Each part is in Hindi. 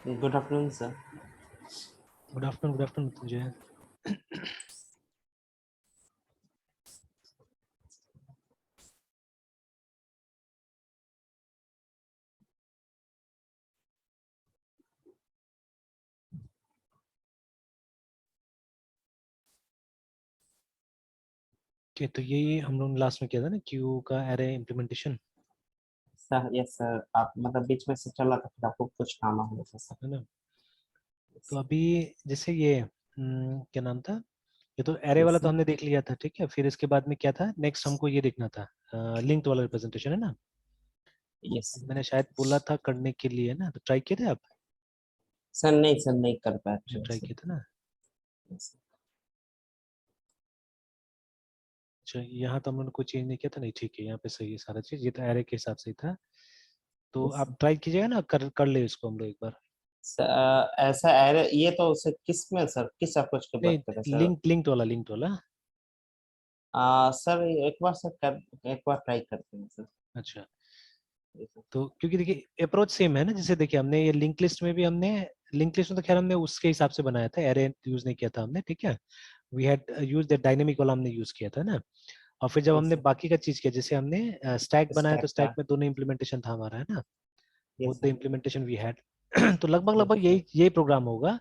Good afternoon, sir. Good afternoon तुझे। तो ये हम लोग लास्ट में किया था ना क्यू का array implementation, sir yes sir, आप मतलब बीच में से चला था, फिर आपको कुछ काम आ गया था सर। है ना। तो अभी जैसे ये क्या नाम था, ये तो एरे वाला यस तो सर। हमने देख लिया था, ठीक है। फिर इसके बाद में क्या था, नेक्स्ट हमको ये देखना था लिंक्ड वाला रिप्रेजेंटेशन, है ना। यस मैंने शायद बोला था करने के लिए, है ना, तो ट्राई किए थे आप। सर, नहीं सर, नहीं कर पाया actually, ट्राई सर। किए थे ना। Yes, अच्छा, यहाँ तो हम लोगों ने कोई चेंज नहीं किया था, नहीं ठीक है, यहाँ पे सही है सारा चीज, ये तो एरे के हिसाब से ही था। तो yes, आप ट्राई कीजिएगा ना, कर ले इसको हम लोग एक बार। सर। ऐसा एरर ये तो सर किस में सर, किस अप्रोच की बात नहीं, कर रहे हैं सर? लिंक्ड वाला। सर एक बार सर एक बार ट्राई करते हैं सर। अच्छा, Yes, sir. तो क्योंकि देखिए अप्रोच सेम है ना, जैसे देखिए हमने ये लिंक लिस्ट में भी हमने, लिंक लिस्ट में तो खैर हमने उसके हिसाब से बनाया था, एरे यूज नहीं किया था हमने, ठीक है। We had use the dynamic वाला हमने यूज किया था ना। और फिर जब Yes, हमने sir. बाकी का चीज किया, जैसे हमने स्टैक बनाया, तो स्टैक स्टैक का। में दोनों इम्प्लीमेंटेशन था हमारा, है ना। Both yes the sir. Implementation we had. तो लगभग यस लगभग सर। यही प्रोग्राम होगा।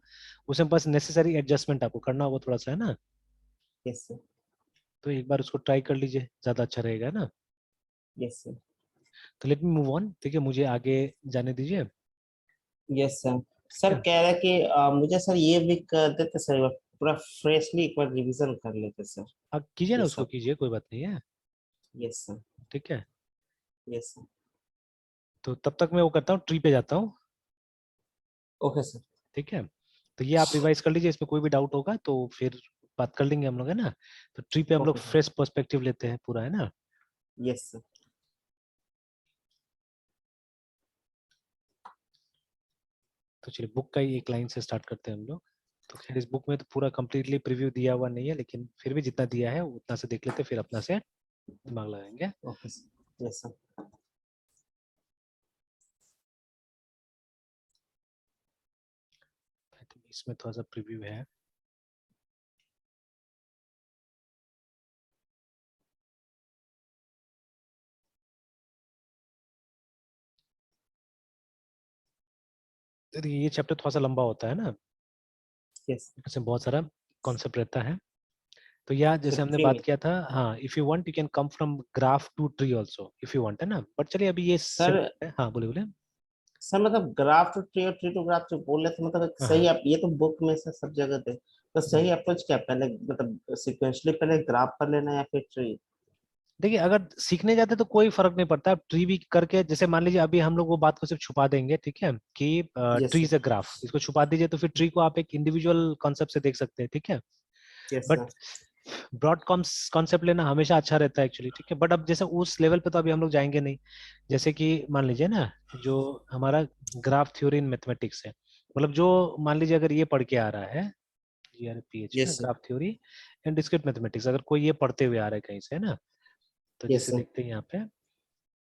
उसमें बस नेसेसरी एडजस्टमेंट आपको करना होगा थोड़ा सा, है ना। Yes sir. तो एक बार उसको ट्राई कर लीजिए, ज्यादा अच्छा रहेगा ना। Yes sir. तो लेट मी मूव ऑन, ठीक है, मुझे आगे जाने दीजिए, यस सर। ठीक सर है। कह रहे हैं कि मुझे सर ये वीक कर देते सर, एक बार पूरा फ्रेशली एक बार रिवीजन कर लेते सर। आप कीजिए ना, ये उसको सब। कीजिए, कोई बात नहीं है, यस सर। ठीक है। Yes sir. तो तब तक मैं वो करता हूँ, ट्री पे जाता हूँ, ओके सर। ठीक है। तो ये आप रिवाइज कर लीजिए, इसमें कोई भी डाउट होगा तो फिर बात कर लेंगे हम लोग, है ना। तो ट्री पे हम लोग ओके सर। फ्रेश पर्सपेक्टिव लेते हैं पूरा, है ना। Yes sir. तो चलिए बुक का ही एक लाइन से स्टार्ट करते हैं हम लोग। तो खैर इस बुक में तो पूरा कंप्लीटली प्रीव्यू दिया हुआ नहीं है, लेकिन फिर भी जितना दिया है उतना से देख लेते हैं, फिर अपना से दिमाग लगाएंगे। Okay sir. Yes sir. I think इसमें थोड़ा सा प्रीव्यू है। तो देखिए, ये चैप्टर थोड़ा सा लंबा होता है ना, यस इसमें बहुत सारा कॉन्सेप्ट रहता है। तो यहाँ सर। जैसे हमने फ्री बात में किया था, हाँ, if you want you can come from graph to tree also if you want, है ना। बट चलिए अभी ये सर। सिंपल है, हाँ बोले बोले। सर मतलब ग्राफ टू ट्री और ट्री टू ग्राफ जो बोल रहे थे, मतलब एक हाँ सही हाँ। आप ये तो बुक में से सब जगह थे, तो सही अप्रोच क्या है? पहले मतलब सिक्वेंशली पहले ग्राफ पर लेना या फिर ट्री? देखिए अगर सीखने जाते तो कोई फर्क नहीं पड़ता, आप ट्री भी करके, जैसे मान लीजिए अभी हम लोग वो बात को सिर्फ छुपा देंगे, ठीक है, कि यस ट्री सर। से ग्राफ, इसको छुपा दीजिए, तो फिर ट्री को आप एक इंडिविजुअल कॉन्सेप्ट से देख सकते हैं, ठीक है। Yes but sir. Broad concept लेना हमेशा अच्छा रहता है एक्चुअली, ठीक है। बट अब जैसे उस लेवल पे तो अभी हम लोग जाएंगे नहीं। जैसे कि मान लीजिए ना, जो हमारा ग्राफ थ्योरी इन मैथमेटिक्स है, मतलब जो मान लीजिए अगर ये पढ़ के आ रहा है, GRPH है ना, yes sir. Graph theory and discrete mathematics, अगर कोई ये पढ़ते हुए आ रहा है कहीं से, है ना, तो यस जैसे सर। देखते हैं यहाँ पे,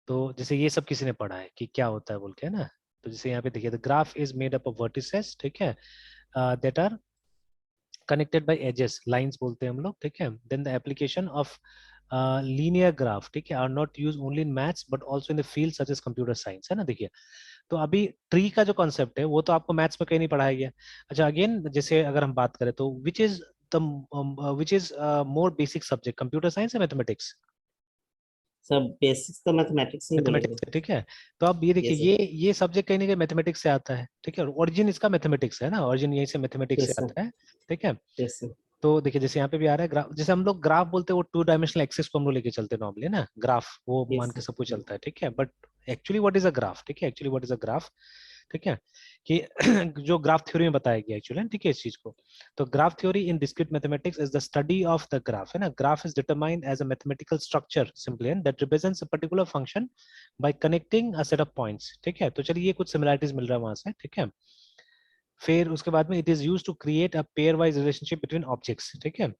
तो जैसे ये सब किसी ने पढ़ा है कि क्या होता है बोल के, है ना। तो जैसे यहाँ पे देखिए, the graph is made up of vertices, ठीक है, that are connected by edges, lines बोलते हैं हम लोग, ठीक है। Then the application of linear graph, ठीक है, are not use only in maths but also in the field such as computer science, है ना। देखिए, तो अभी ट्री का जो कॉन्सेप्ट है वो तो आपको मैथ्स में कहीं नहीं पढ़ाया गया। अच्छा, अगेन जैसे अगर हम बात करें तो the which is more basic subject, computer science या मैथमेटिक्स। सर बेसिक्स तो मैथमेटिक्स ही बोलेंगे। मैथमेटिक्स है, ठीक है। तो अब ये देखिए, यस सर। ये सब्जेक्ट कहीं ना कहीं मैथमेटिक्स से आता है, ठीक है, और ओरिजिन इसका मैथमेटिक्स है ना, ओरिजिन यहीं से मैथमेटिक्स से यस सर। आता है, ठीक है। Yes sir. तो देखिए जैसे यहाँ पे भी आ रहा है ग्राफ, जैसे हम लोग ग्राफ बोलते हैं वो टू डायमेंशनल एक्सिस को हम लोग लेके चलते हैं नॉर्मली ना, ग्राफ वो मान यस के सर। सब कुछ चलता है, ठीक है। But actually what is a graph, ठीक है, actually what is a graph, ठीक है, कि जो ग्राफ थ्योरी में बताया गया एक्चुअली, ठीक है, इस चीज को। तो graph theory in discrete mathematics is the study of the graph, है ना। Graph is determined as a mathematical structure simply and that represents a particular function by connecting a set of points, ठीक है। तो चलिए ये कुछ सिमिलरिटीज मिल रहा है वहां से, ठीक है। फिर उसके बाद में it is used to create a pair wise relationship between objects, ठीक है।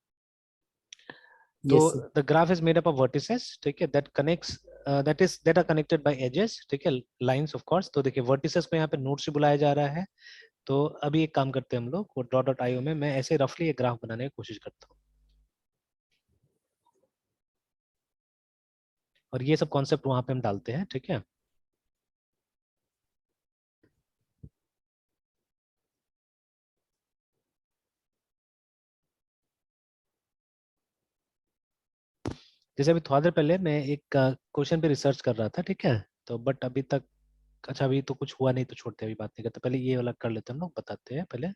तो yes sir. The graph is made up of vertices, ठीक है, that connects that are connected by edges, ठीक है, lines of course। तो देखिए vertices को यहाँ पे नोड से बुलाया जा रहा है। तो अभी एक काम करते हैं हम लोग, .io में मैं ऐसे रफली एक ग्राफ बनाने की कोशिश करता हूँ, और ये सब कॉन्सेप्ट वहां पे हम डालते हैं, ठीक है। जैसे अभी थोड़ा देर पहले मैं एक क्वेश्चन पे रिसर्च कर रहा था, ठीक है, तो बट अभी तक, अच्छा अभी तो कुछ हुआ नहीं तो छोड़ते हैं, अभी बात नहीं करते, पहले ये वाला कर लेते हैं हम लोग, बताते हैं पहले।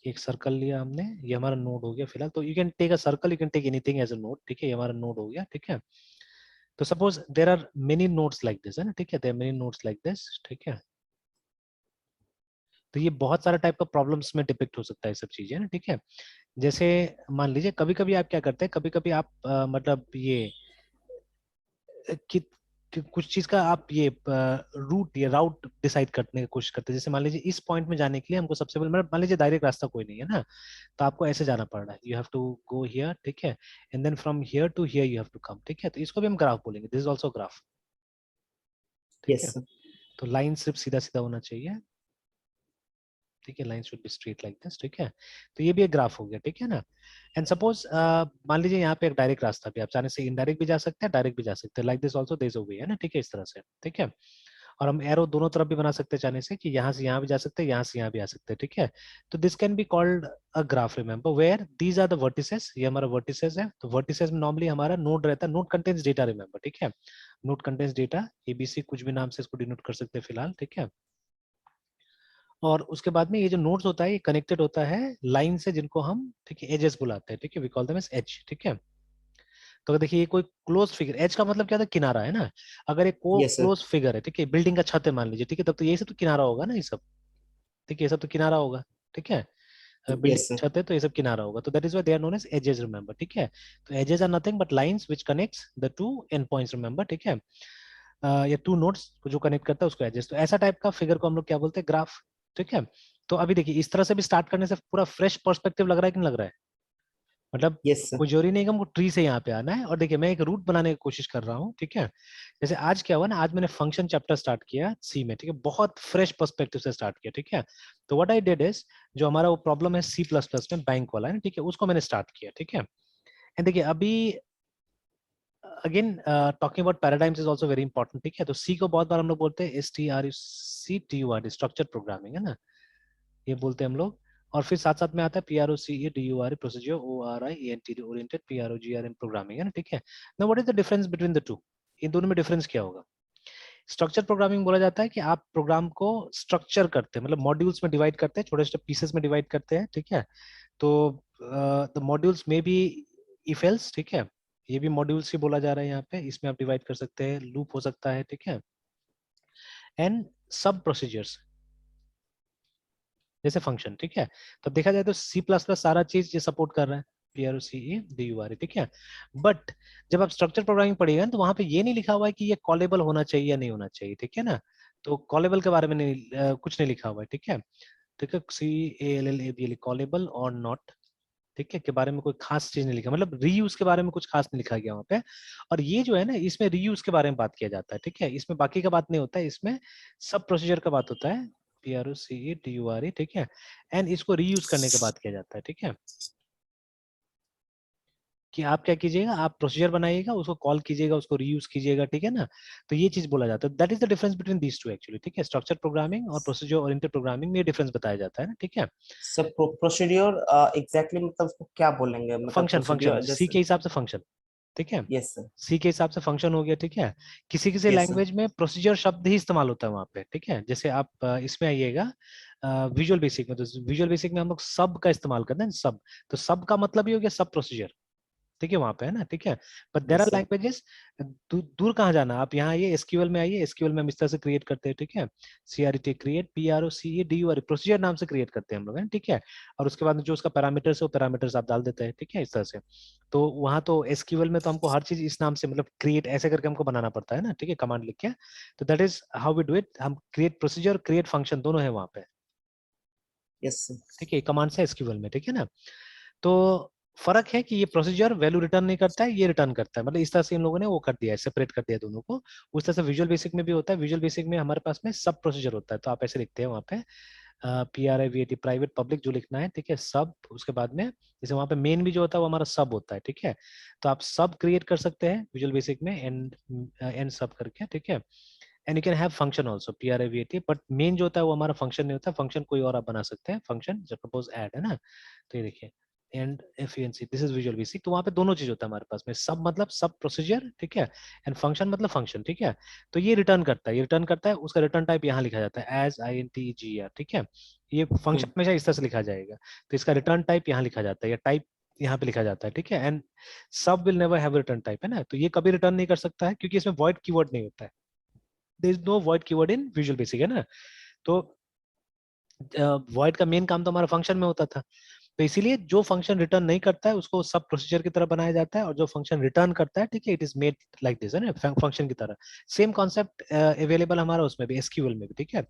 एक सर्कल लिया हमने, ये हमारा नोड हो गया फिलहाल। तो you can take a circle, you can take anything as a node, ठीक है, ये हमारा नोड हो गया, ठीक है। तो suppose there are many nodes like this, है ना, ठीक है, there are many nodes like this, ठीक है। तो ये बहुत सारा टाइप का प्रॉब्लम्स में डिपिक्ट हो सकता है, ये सब चीजें ना, ठीक है। जैसे मान लीजिए कभी कभी आप क्या करते हैं, कभी कभी आप मतलब ये कि कुछ चीज का आप ये रूट या राउट डिसाइड करने की कोशिश करते हैं। जैसे मान लीजिए इस पॉइंट में जाने के लिए हमको सबसे पहले, मतलब मान लीजिए डायरेक्ट रास्ता कोई नहीं है ना, तो आपको ऐसे जाना पड़ रहा है, you have to go here, ठीक है, and then from here to here you have to come, ठीक है। तो इसको भी हम ग्राफ बोलेंगे, दिस इज आल्सो ग्राफ, ठीक है। Yes sir. तो लाइन सिर्फ सीधा सीधा होना चाहिए, ठीक है, line should be straight like this, ठीक है। तो ये भी एक ग्राफ हो गया, ठीक है ना। एंड सपोज मान लीजिए यहाँ पे एक डायरेक्ट रास्ता भी, आप चाहने से इनडायरेक्ट भी जा सकते हैं, डायरेक्ट भी जा सकते हैं, like this also there is a way, है ना, ठीक है, इस तरह से, ठीक है। और हम एरो दोनों तरफ भी बना सकते हैं चाहने से, कि यहाँ से यहाँ भी जा सकते हैं, यहाँ से यहाँ भी आ सकते हैं, ठीक है। तो this can be called a graph, remember where these are the vertices, ये हमारा वर्टिसेस है। तो वर्टिसेस में नॉर्मली हमारा नोड रहता है, नोड कंटेन्स डेटा, रिमेंबर, ठीक है, नोड कंटेन्स डेटा, एबीसी कुछ भी नाम से इसको डिनोट कर सकते हैं फिलहाल, ठीक है। और उसके बाद में ये जो नोड्स होता है ये कनेक्टेड होता है लाइन से, जिनको हम, ठीक है, एजेस बुलाते हैं, ठीक है, we call them as edge, ठीक है। तो अगर देखिए ये कोई क्लोज फिगर, एज का मतलब क्या था, किनारा, है ना। अगर एक को यस सर। क्लोज फिगर है, ठीक है, बिल्डिंग का छत है मान लीजिए, ठीक है, तब तो यही सब तो किनारा होगा ना, ये सब, ठीक है, ये सब तो किनारा होगा, ठीक है। Yes building sir. छत है तो ये सब किनारा होगा, तो that is why they are known as edges, remember, ठीक है। तो edges are nothing but lines which connects the two end points, remember, ठीक है। या टू नोड्स को जो कनेक्ट करता है उसको एजेस, तो ऐसा टाइप का फिगर को हम लोग क्या बोलते हैं, ग्राफ, ठीक है। तो अभी देखिए इस तरह से भी स्टार्ट करने से पूरा फ्रेश पर्सपेक्टिव लग रहा है कि नहीं लग रहा है, मतलब यस सर। कोई जरूरी नहीं कि हमको ट्री से यहाँ पे आना है। और देखिए मैं एक रूट बनाने की कोशिश कर रहा हूँ, ठीक है। जैसे आज क्या हुआ ना, आज मैंने फंक्शन चैप्टर स्टार्ट किया सी में, ठीक है, बहुत फ्रेश पर्सपेक्टिव से स्टार्ट किया, ठीक है। तो व्हाट आई डिड इज, जो हमारा वो प्रॉब्लम है सी प्लस प्लस में बैंक वाला है, ठीक है, उसको मैंने स्टार्ट किया, ठीक है। एंड देखिए अभी again talking about paradigms is also very important, ठीक है। तो सी को बहुत बार हम लोग बोलते हैं STRUCTURD, स्ट्रक्चर प्रोग्रामिंग, है ना, ये बोलते हैं हम लोग। और फिर साथ साथ में आता है PROCEDURE, procedure, ORIENTD, oriented, PROGRM, programming, है ना, ठीक है। Now what is the difference between the to, इन दोनों में डिफरेंस क्या होगा। स्ट्रक्चर प्रोग्रामिंग बोला जाता है कि आप प्रोग्राम को स्ट्रक्चर करते हैं, मतलब मॉड्यूल्स में डिवाइड करते हैं, छोटे छोटे पीसेस में डिवाइड करते हैं, ठीक है। तो द मॉड्यूल्स में भी इफ एल्स, ठीक है, ये भी मॉड्यूल्स ही बोला जा रहा है यहाँ पे, इसमें आप डिवाइड कर सकते हैं, लूप हो सकता है, ठीक है, एंड सब प्रोसीजर्स जैसे फंक्शन, ठीक है। तो देखा जाए तो सी प्लस प्लस सारा चीज ये सपोर्ट कर रहा है, PROCEDURE, ठीक है। बट जब आप स्ट्रक्चर प्रोग्रामिंग पढ़िएगा तो वहां पे ये नहीं लिखा हुआ है कि ये कॉलेबल होना चाहिए या नहीं होना चाहिए, ठीक है ना। तो कॉलेबल के बारे में नहीं कुछ नहीं लिखा हुआ है, ठीक है, ठीक है, CALLABL, कॉलेबल और नॉट, ठीक है, के बारे में कोई खास चीज नहीं लिखा, मतलब रीयूज के बारे में कुछ खास नहीं लिखा गया वहाँ पे। और ये जो है ना, इसमें रीयूज के बारे में बात किया जाता है, ठीक है, इसमें बाकी का बात नहीं होता है, इसमें सब प्रोसीजर का बात होता है, PROCEDURE, ठीक है। एंड इसको रीयूज करने के बाद किया जाता है, ठीक है, कि आप क्या कीजिएगा, आप प्रोसीजर बनाइएगा, उसको कॉल कीजिएगा, उसको रीयूज कीजिएगा, ठीक है ना। तो ये चीज बोला जाता है, that is the difference between these to actually, ठीक है। स्ट्रक्चर प्रोग्रामिंग और प्रोसीजर ओरिएंटेड प्रोग्रामिंग में ये डिफरेंस बताया जाता है ना, ठीक है। सर प्रोसीड्योर एग्जैक्टली मतलब उसको क्या बोलेंगे, मतलब फंक्शन, फंक्शन प्रोसीड्योर सी जैसे। के हिसाब से फंक्शन, ठीक है, यस सर। सी के हिसाब से फंक्शन हो गया, ठीक है। किसी किसी यस सर। लैंग्वेज में प्रोसीजर शब्द ही इस्तेमाल होता है वहां पे, ठीक है। जैसे आप इसमें आइएगा विजुअल बेसिक में, तो विजुअल बेसिक में हम लोग सब का इस्तेमाल करते हैं, सब। तो सब का मतलब ये हो गया सब प्रोसीजर, ठीक है, वहां पे है ना, ठीक है। But there are yes sir. Languages, दूर कहाँ जाना, आप यहाँ आइए एसक्यूएल में आइए, एसक्यूएल में हम इस तरह से क्रिएट करते हैं, ठीक है। CRET, क्रिएट, PROCEDURE, प्रोसीजर नाम से क्रिएट करते हैं हम लोग, है, ठीक है। और उसके बाद जो उसका पैरामीटर्स है वो पैरामीटर्स आप डाल देते हैं, ठीक है, इस तरह से। तो वहां तो एसक्यूएल में तो हमको हर चीज इस नाम से, मतलब क्रिएट ऐसे करके हमको बनाना पड़ता है ना, ठीक है, कमांड लिख के। तो that is how we do it, हम क्रिएट प्रोसीजर, क्रिएट फंक्शन दोनों है वहां पे, यस सर। ठीक है, कमांड से एसक्यूएल में, ठीक है ना। तो फर्क है कि ये प्रोसीजर वैल्यू रिटर्न नहीं करता है, ये रिटर्न करता है। मतलब इस तरह से इन लोगों ने वो कर दिया है, सेपरेट कर दिया है दोनों को। उस तरह से विजुअल बेसिक में भी होता है। विजुअल बेसिक में हमारे पास में सब प्रोसीजर होता है, तो आप ऐसे लिखते हैं वहाँ पे PRIVAT, प्राइवेट पब्लिक जो लिखना है, ठीक है, सब। उसके बाद में जैसे वहाँ पे मेन भी जो होता है वो हमारा सब होता है, ठीक है। तो आप सब क्रिएट कर सकते हैं विजुअल बेसिक में, एंड सब करके, ठीक है। And you can have function also, PRIVAT, but main जो होता है वो हमारा फंक्शन नहीं होता। फंक्शन कोई और आप बना सकते हैं, फंक्शन जब सपोज ऐड है ना, तो ये देखिए and FANC, this is visual basic. तो वहाँ पे दोनों चीज होता है हमारे पास में, सब मतलब सब प्रोसीजर, ठीक है, एंड फंक्शन मतलब फंक्शन, ठीक है। तो ये रिटर्न करता है, ये रिटर्न करता है, उसका रिटर्न टाइप यहाँ लिखा जाता है एज INTGR, ठीक है। ये फंक्शन हमेशा इस तरह से लिखा जाएगा, तो इसका रिटर्न टाइप यहाँ लिखा जाता है, या टाइप यहाँ पे लिखा जाता है, ठीक है। एंड सब will never have return type, है ना, तो ये कभी रिटर्न नहीं कर सकता है क्योंकि इसमें वॉइड कीवर्ड नहीं होता है। There is no void keyword in visual basic, है ना। तो वॉइड का मेन काम तो हमारा फंक्शन में होता था। तो इसीलिए जो फंक्शन रिटर्न नहीं करता है उसको सब प्रोसीजर की तरह बनाया जाता है, और जो फंक्शन रिटर्न करता है, ठीक है, it is made like this, है ना, फंक्शन की तरह। सेम कॉन्सेप्ट अवेलेबल हमारा उसमें भी, SQL में भी, ठीक है।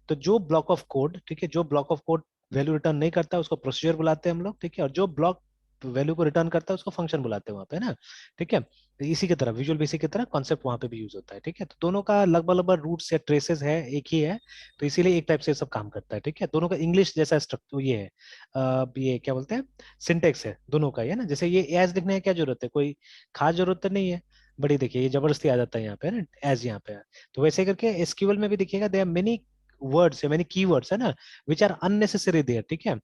तो जो ब्लॉक ऑफ कोड, ठीक है, जो block of code value return नहीं करता है उसको प्रोसीजर बुलाते हैं हम लोग, ठीक है। और जो ब्लॉक वैल्यू को रिटर्न करता है उसको फंक्शन बुलाते हैं वहां पे, ना, ठीक है। तो इसी की तरह विजुअल बेसिक की तरह कॉन्सेप्ट वहां पे भी यूज होता है, ठीक है। तो दोनों का लगभग लगभग रूट्स या ट्रेसेस है, एक ही है। तो इसीलिए एक टाइप से सब काम करता है, ठीक है। दोनों का इंग्लिश जैसा स्ट्रक्चर ये है, ये क्या बोलते हैं, सिंटेक्स है दोनों का, है ना। जैसे ये एज लिखने की क्या जरूरत है, कोई खास जरूरत तो नहीं है, बड़ी देखिए ये जबरदस्ती आ जाता है यहाँ पे, है ना, एज यहाँ पे। तो वैसे करके SQL में भी देखिएगा, there are many words, many keywords, है ना, विच आर अननेसेसरी देयर, ठीक है।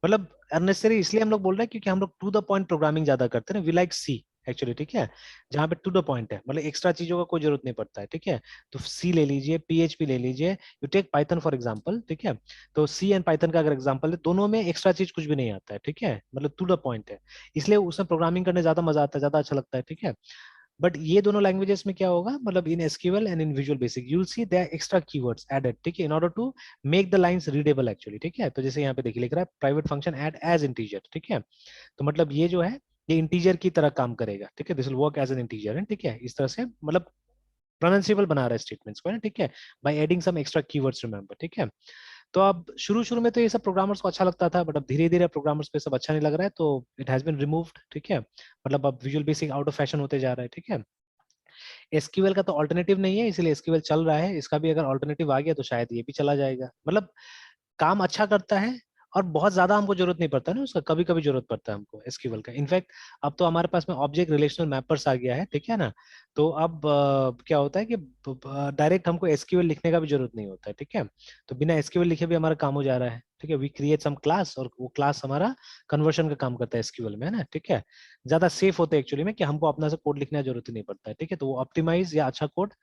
मतलब अननेसेसरी इसलिए हम लोग बोल रहे हैं क्योंकि हम लोग टू द पॉइंट प्रोग्रामिंग ज्यादा करते हैं, वी लाइक सी एक्चुअली, ठीक है। जहाँ पे टू द पॉइंट है, मतलब एक्स्ट्रा चीजों का कोई जरूरत नहीं पड़ता है, ठीक है। तो सी ले लीजिए, PHP ले लीजिए, you take Python for example, ठीक है। तो सी एंड पाइथन का अगर एग्जांपल है, दोनों में एक्स्ट्रा चीज कुछ भी नहीं आता है, ठीक है, मतलब टू द पॉइंट है। इसलिए उसमें प्रोग्रामिंग करने ज्यादा मजा आता है, ज्यादा अच्छा लगता है, ठीक है। बट ये दोनों लैंग्वेजेस में क्या होगा, मतलब in SQL and in visual basic you will see there extra keywords added, ठीक है, in order to make the lines readable actually, ठीक है। तो जैसे यहाँ पे देखिए लिख रहा है private function add as integer, ठीक है। तो मतलब ये जो है ये इंटीजर की तरह काम करेगा, ठीक है, this will work as an integer, ठीक है, इस तरह से मतलब प्रोनाउंसिएबल बना रहा है स्टेटमेंट्स को, है ना, ठीक है, by adding some extra keywords, remember, ठीक है। तो अब शुरू शुरू में तो ये सब प्रोग्रामर्स को अच्छा लगता था, बट अब धीरे धीरे प्रोग्रामर्स पे सब अच्छा नहीं लग रहा है, तो इट हैज बीन रिमूव्ड, ठीक है। मतलब अब visual basic out of fashion होते जा रहा है, ठीक है। SQL का तो ऑल्टरनेटिव नहीं है, इसीलिए SQL चल रहा है। इसका भी अगर ऑल्टरनेटिव आ गया तो शायद ये भी चला जाएगा। मतलब काम अच्छा करता है, और बहुत ज्यादा हमको जरूरत नहीं पड़ता ना उसका, कभी कभी जरूरत पड़ता है हमको SQL का। इनफैक्ट अब तो हमारे पास में ऑब्जेक्ट रिलेशनल मैपर्स आ गया है, ठीक है ना। तो अब क्या होता है कि डायरेक्ट हमको SQL लिखने का भी जरूरत नहीं होता है, ठीक है। तो बिना SQL लिखे भी हमारा काम हो जा रहा है, ठीक है। वी क्रिएट सम क्लास, और वो क्लास हमारा कन्वर्शन का काम करता है SQL में, है ना, ठीक है। ज्यादा सेफ होता है एक्चुअली में, कि हमको अपना से कोड लिखने की जरूरत ही नहीं पड़ता है, ठीक है। तो वो ऑप्टिमाइज या अच्छा कोड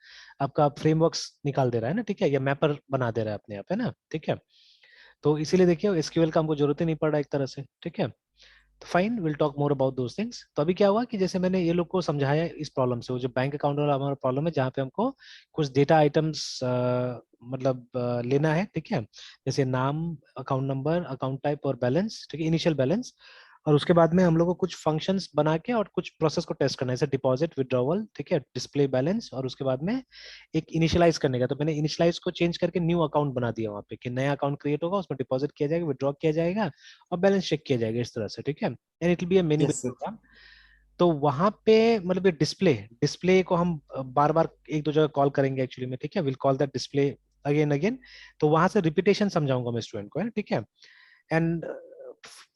आपका फ्रेमवर्क्स निकाल दे रहा है ना, ठीक है, या मैपर बना दे रहा है अपने आप, है ना, ठीक है। तो इसीलिए देखिए SQL का हमको जरूरत ही नहीं पड़ रहा एक तरह से, ठीक है। तो fine, will talk more about those things. तो अभी क्या हुआ कि जैसे मैंने ये लोग को समझाया इस प्रॉब्लम से, वो जो बैंक अकाउंट वाला हमारा प्रॉब्लम है, जहाँ पे हमको कुछ डेटा आइटम्स मतलब लेना है, ठीक है। जैसे नाम, अकाउंट नंबर, अकाउंट टाइप और बैलेंस, ठीक है, इनिशियल बैलेंस। और उसके बाद में हम लोग को कुछ फंक्शंस बना के और कुछ प्रोसेस को टेस्ट करना है, जैसे डिपॉजिट, विड्रॉवल, ठीक है, डिस्प्ले बैलेंस, और उसके बाद में एक इनिशियलाइज करने का। तो मैंने इनिशियलाइज को चेंज करके न्यू अकाउंट बना दिया वहाँ पे, कि नया अकाउंट क्रिएट होगा, उसमें डिपॉजिट किया जाएगा, विड्रॉ किया जाएगा, और बैलेंस चेक किया जाएगा, इस तरह से, ठीक है। And it will be a many yes based sir. Program. तो वहां पे मतलब ये डिस्प्ले डिस्प्ले को हम बार बार एक दो जगह कॉल करेंगे एक्चुअली में, ठीक है, will call that display again again. तो वहां से रिपीटेशन समझाऊंगा मैं स्टूडेंट को, है, ठीक है। एंड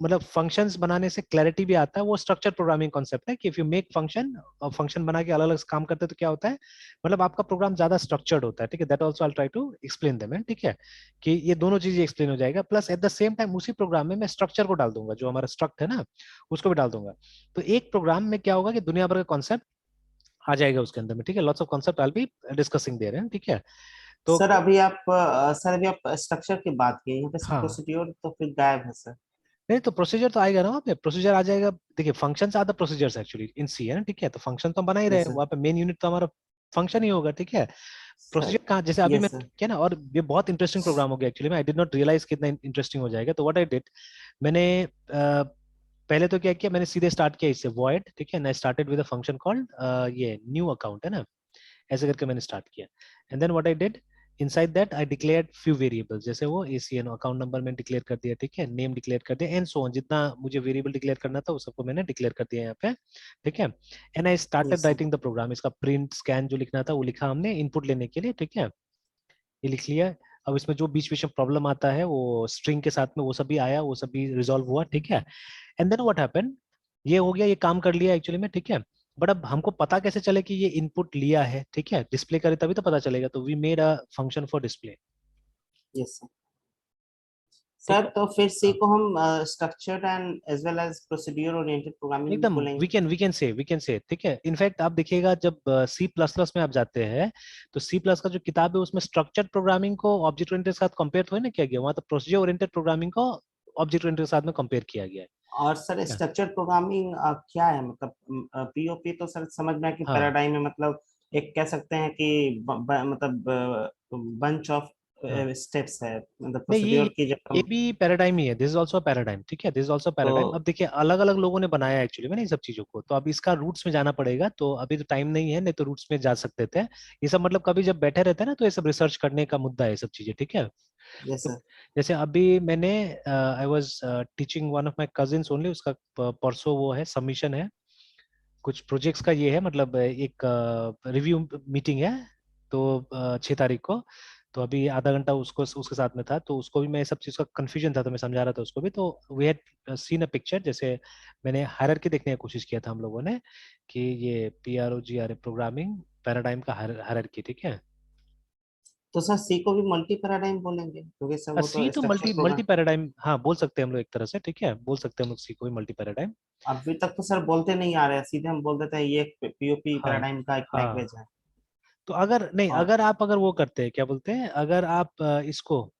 मतलब फंक्शंस बनाने से क्लैरिटी भी आता है। वो स्ट्रक्चर प्रोग्रामिंग कॉन्सेप्ट है कि इफ यू मेक फंक्शन, और फंक्शन बना के अलग अलग काम करते हैं, तो क्या होता है, मतलब आपका प्रोग्राम ज्यादा स्ट्रक्चर्ड होता है, ठीक है। That also I try to explain them, ठीक है, कि ये दोनों चीजें एक्सप्लेन हो जाएगा। Plus at the same time उसी प्रोग्राम में मैं स्ट्रक्चर को डाल दूंगा, जो हमारा स्ट्रक्ट है ना, उसको भी डाल दूंगा। तो एक प्रोग्राम में क्या होगा कि दुनिया भर का कॉन्सेप्ट आ जाएगा उसके अंदर में, ठीक है। Lots of concept I be discussing there, है, ठीक है। तो सर अभी आप स्ट्रक्चर की बात की, यहाँ पे सर हाँ, प्रोसीड्योर तो फिर गायब है सर। नहीं तो प्रोसीजर तो आएगा ना वहाँ पे, प्रोसीजर आ जाएगा। देखिए functions are the procedures actually in C, है ना, ठीक है। तो फंक्शन तो हम बना ही रहे हैं, यस सर। वहाँ पे मेन यूनिट तो हमारा फंक्शन ही होगा, ठीक है। Procedure sir. कहाँ, जैसे अभी मैं यस सर। क्या ना, और ये बहुत इंटरेस्टिंग प्रोग्राम हो गया एक्चुअली में, आई डिड नॉट रियलाइज कितना इंटरेस्टिंग हो जाएगा। तो व्हाट आई डिड, मैंने पहले तो क्या किया, मैंने सीधे स्टार्ट किया इससे वॉइड, ठीक है ना, started with a function called ये न्यू अकाउंट, है ना, ऐसे करके मैंने स्टार्ट किया। And then what I did, inside that I declared few variables, जैसे वो ACN अकाउंट नंबर मैंने डिक्लेयर कर दिया, ठीक है, नेम डिक्लेयर कर दिया एंड सो ऑन, जितना मुझे वेरिएबल डिक्लेयर करना था वो सबको मैंने डिक्लेयर कर दिया यहाँ पे, ठीक है। And I started Yes, sir. Writing the program, इसका प्रिंट स्कैन जो लिखना था वो लिखा हमने इनपुट लेने के लिए, ठीक है, ये लिख लिया। अब इसमें जो बीच बीच में प्रॉब्लम आता है वो स्ट्रिंग के साथ में वो सब भी आया, वो सब भी रिजॉल्व हुआ, ठीक है। एंड देन व्हाट हैपेंड, ये हो गया, ये काम कर लिया एक्चुअली में, ठीक है। बट अब हमको पता कैसे चले कि ये इनपुट लिया है, ठीक है, डिस्प्ले करे तभी तो पता चलेगा, तो we made a function for display, Yes, sir. ठीक सर है। तो फिर सी हाँ, को हम structured and as well as procedure oriented programming एकदम बोलेंगे। वी कैन से, ठीक है। इनफैक्ट आप देखिएगा जब C++ में आप जाते हैं तो C+ का जो किताब है उसमें स्ट्रक्चर्ड प्रोग्रामिंग को ऑब्जेक्ट ओरिएंटेड के साथ कंपेयर थोड़ी ना किया गया, वहां तो प्रोसीजर ओरिएंटेड प्रोग्रामिंग को ऑब्जेक्ट ओरिएंटेड के साथ में कंपेयर किया गया है, और सर ठीक है। स्ट्रक्चर्ड प्रोग्रामिंग क्या है, मतलब पीओपी तो सर समझ में आया कि हाँ पैराडाइम है, मतलब एक कह सकते हैं कि मतलब बंच ऑफ हाँ, स्टेप्स है, मतलब नहीं प्रोसीड्योर की जब ये हम भी पैराडाइम ही है, दिस इज ऑल्सो पैराडाइम, ठीक है, दिस इज ऑल्सो पैराडाइम। तो अब देखिए अलग अलग लोगों ने बनाया एक्चुअली में ना ये सब चीजों को, तो अब इसका रूट्स में जाना पड़ेगा, तो अभी तो टाइम नहीं है, नहीं तो रूट्स में जा सकते थे। ये सब मतलब कभी जब बैठे रहते हैं ना तो ये सब रिसर्च करने का मुद्दा है, ये सब चीजें, ठीक है। तो जैसे जैसे अभी मैंने I was teaching one of my cousins only, उसका परसों वो है सबमिशन है कुछ प्रोजेक्ट्स का, ये है मतलब एक रिव्यू मीटिंग है, तो 6 तारीख को, तो अभी आधा घंटा उसको उसके साथ में था, तो उसको भी मैं सब चीज का कंफ्यूजन था तो मैं समझा रहा था उसको भी, तो we had seen a picture, जैसे मैंने हायरार्की देखने की कोशिश किया था हम लोगों ने कि ये PROGRA प्रोग्रामिंग पैराडाइम का हायरार्की, ठीक है। तो सर सी को भी मल्टी पैराडाइम बोलेंगे क्योंकि सर वो सी तो तो स्ट्रक्चर मल्टी प्रोग्राम पैराडाइम, हाँ बोल सकते हैं हम लोग एक तरह से, ठीक है, बोल सकते हैं हम लोग सी को भी मल्टी पैराडाइम। अभी तक तो सर बोलते नहीं आ रहे हैं, सीधे हम बोल देते हैं ये पीओपी हाँ पैराडाइम का एक हाँ, लैंग्वेज है। तो अगर नहीं, और अगर आप अगर वो करते हैं क्या बोलते हैं, अगर आप इसको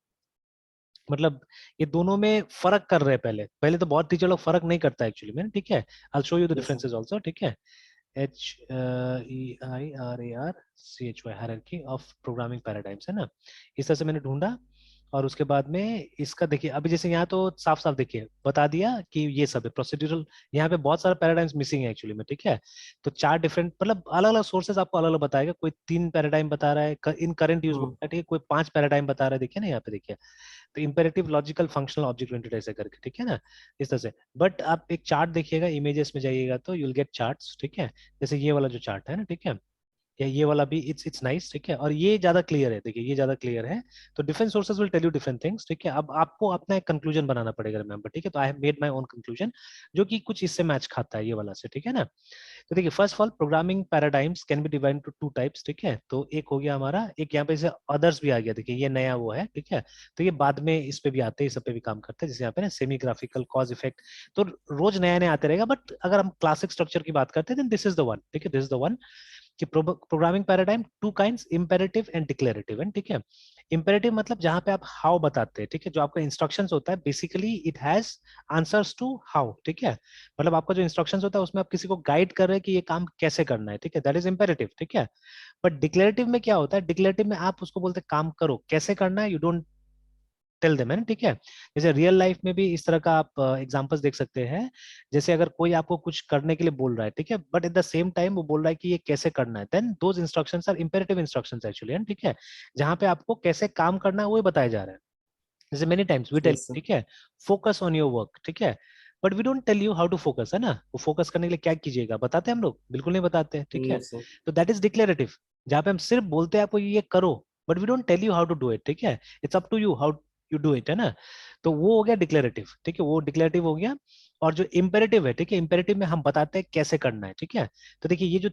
मतलब ये दोनों में फर्क कर रहे हैं, पहले पहले तो बहुत टीचर लोग फर्क नहीं करता एक्चुअली में, ठीक है। आई शो यू द जैसे डिफरेंसेस आल्सो, ठीक है। HEIRARCHY hierarchy of programming paradigms है ना, इस तरह से मैंने ढूंढा। और उसके बाद में इसका देखिए अभी जैसे यहाँ तो साफ साफ देखिए बता दिया कि ये सब है प्रोसीड्यूरल, यहाँ पे बहुत सारा पैराडाइम्स मिसिंग है एक्चुअली में, ठीक है। तो 4 डिफरेंट मतलब अलग अलग सोर्सेस आपको अलग अलग बताएगा, कोई 3 पैराडाइम बता रहा है इन करंट यूज, हम्म ठीक है, कोई 5 पैराडाइम बता रहा है, देखिए ना यहाँ पे देखिए, तो imperative logical functional object oriented ऐसे करके, ठीक है ना, इस तरह से। बट आप एक चार्ट देखिएगा, इमेजेस में जाइएगा तो यू विल गेट चार्ट्स, ठीक है, जैसे ये वाला जो चार्ट है ना, ठीक है, या ये वाला भी इट्स नाइस, ठीक है, और ये ज्यादा क्लियर है, देखिए ये ज्यादा क्लियर है। तो different sources will tell you different things, ठीक है। अब आपको अपना एक कंक्लूजन बनाना पड़ेगा, रिमेंबर, ठीक है। तो I have made my own conclusion जो कि कुछ इससे मैच खाता है ये वाला से, ठीक है ना। तो देखिए first of all programming paradigms can be divide two 2 types, ठीक है। तो एक हो गया हमारा, एक यहाँ पे जैसे अदर्स भी आ गया, देखिए ये नया वो है, ठीक है। तो ये बाद में इस पे भी आते हैं, इस पे भी काम करते हैं, जैसे यहाँ पे ना सेमी ग्राफिकल कॉज इफेक्ट, तो रोज नया नया आते रहेगा। बट अगर हम क्लासिक स्ट्रक्चर की बात करते हैं then this is the one, ठीक है, दिस इज द वन कि programming paradigm 2 kinds, imperative and declarative है, ठीक है। इम्पेरेटिव मतलब जहां पे आप हाउ बताते हैं, ठीक है, जो आपका इंस्ट्रक्शंस होता है basically it has answers to how, ठीक है, मतलब आपका जो इंस्ट्रक्शंस होता है उसमें आप किसी को गाइड कर रहे हैं कि ये काम कैसे करना है, ठीक है, दैट इज इम्पेरेटिव, ठीक है। बट डिक्लेरेटिव में क्या होता है, डिक्लेरेटिव में आप उसको बोलते हैं काम करो, कैसे करना है यू डोंट टेल देम, है ना, ठीक है। जैसे रियल लाइफ में भी इस तरह का आप एग्जांपल्स देख सकते हैं, जैसे अगर कोई आपको कुछ करने के लिए बोल रहा है, ठीक है, but at the same time वो बोल रहा है कि ये कैसे करना है, then those instructions are imperative instructions actually, है, ठीक है, जहां पे आपको कैसे काम करना है वो बताया जा रहा है। जैसे many times we tell, yes sir ठीक है, फोकस ऑन योर वर्क, ठीक है, but we don't tell you how to focus, है ना, वो फोकस करने के लिए क्या कीजिएगा बताते हैं हम लोग, बिल्कुल नहीं बताते हैं, ठीक है। नो सर तो दैट इज डिक्लेरेटिव, जहाँ पे हम सिर्फ बोलते हैं आपको ये करो, but we don't tell you how to do it, ठीक है, it's up to you how you do it, है ना। तो वो हो गया डिक्लेरेटिव, ठीक है, वो डिक्लेरेटिव हो गया। और जो इम्पेरेटिव है, ठीक है, इम्पेरेटिव में हम बताते हैं कैसे करना है, ठीक है। तो देखिए ये जो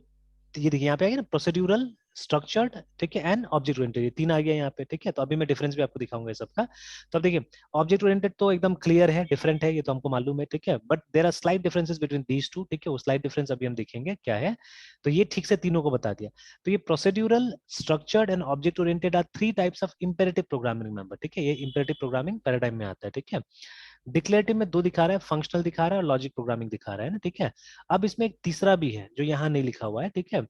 ये देखिए यहाँ पे आ गया ना प्रोसीड्यूरल, स्ट्रक्चर्ड, ठीक है, एंड ऑब्जेक्ट ओरिएंटेड, ये 3 आ गया यहाँ पे, ठीक है। तो अभी मैं डिफरेंस भी आपको दिखाऊंगा ये सबका। तो अब देखिए ऑब्जेक्ट ओरिएंटेड तो एकदम क्लियर है, डिफरेंट है, ये तो हमको मालूम है, ठीक है, but there are slight differences between these two, ठीक है, वो स्लाइट डिफरेंस अभी हम देखेंगे क्या है। तो ये ठीक से तीनों को बता दिया। तो ये procedural, structured and object oriented are 3 types of imperative programming member, ठीक है, ये इंपेरेटिव प्रोग्रामिंग पैराडाइम में आता है, ठीक है। डिक्लेरेटिव में 2 दिखा रहा है, फंक्शनल दिखा रहा है और लॉजिक प्रोग्रामिंग दिखा रहा है ना, ठीक है। अब इसमें एक तीसरा भी है जो यहाँ नहीं लिखा हुआ है, ठीक है,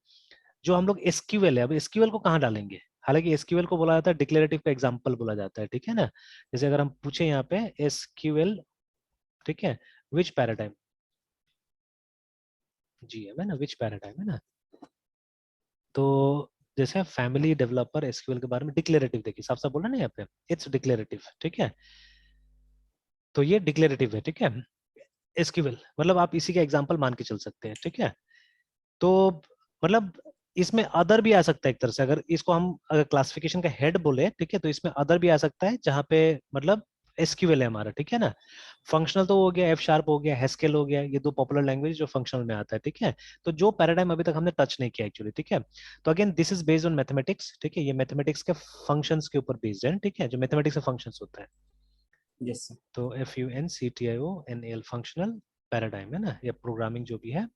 जो हम लोग एसक्यूएल है। अब एसक्यूएल को कहाँ डालेंगे, हालांकि एसक्यूएल को बोला जाता है डिक्लेरेटिव का एग्जांपल बोला जाता है, ठीक है ना। जैसे अगर हम पूछे यहाँ पे एसक्यूएल, ठीक है, विच पैराडाइम, जी है ना, विच पैराडाइम है ना, तो जैसे फैमिली डेवलपर एसक्यूएल के बारे में डिक्लेरेटिव, देखिए साफ साफ बोला ना यहाँ पे, इट्स डिक्लेरेटिव, ठीक है। तो ये डिक्लेरेटिव है, ठीक है, एसक्यूएल, मतलब आप इसी का एग्जांपल मान के चल सकते हैं, ठीक है। तो मतलब इसमें अदर भी आ सकता है एक तरह से, अगर इसको हम अगर क्लासिफिकेशन का हेड बोले, ठीक है, तो इसमें अदर भी आ सकता है जहाँ पे मतलब एसक्यूएल है हमारा, ठीक है ना। फंक्शनल तो हो गया, एफ शार्प हो गया, हैस्केल हो गया, ये दो पॉपुलर लैंग्वेज जो फंक्शनल में आता है, ठीक है। तो जो पैराडाइम अभी तक हमने टच नहीं किया एक्चुअली, ठीक है। तो again this is based on mathematics, ठीक है, ये मैथमेटिक्स के फंक्शंस के ऊपर बेस्ड है, ठीक है, जो मैथमेटिक्स के फंक्शंस होता है। Yes sir. तो FUNCTIONAL फंक्शनल पैराडाइम है ना, या प्रोग्रामिंग जो भी है।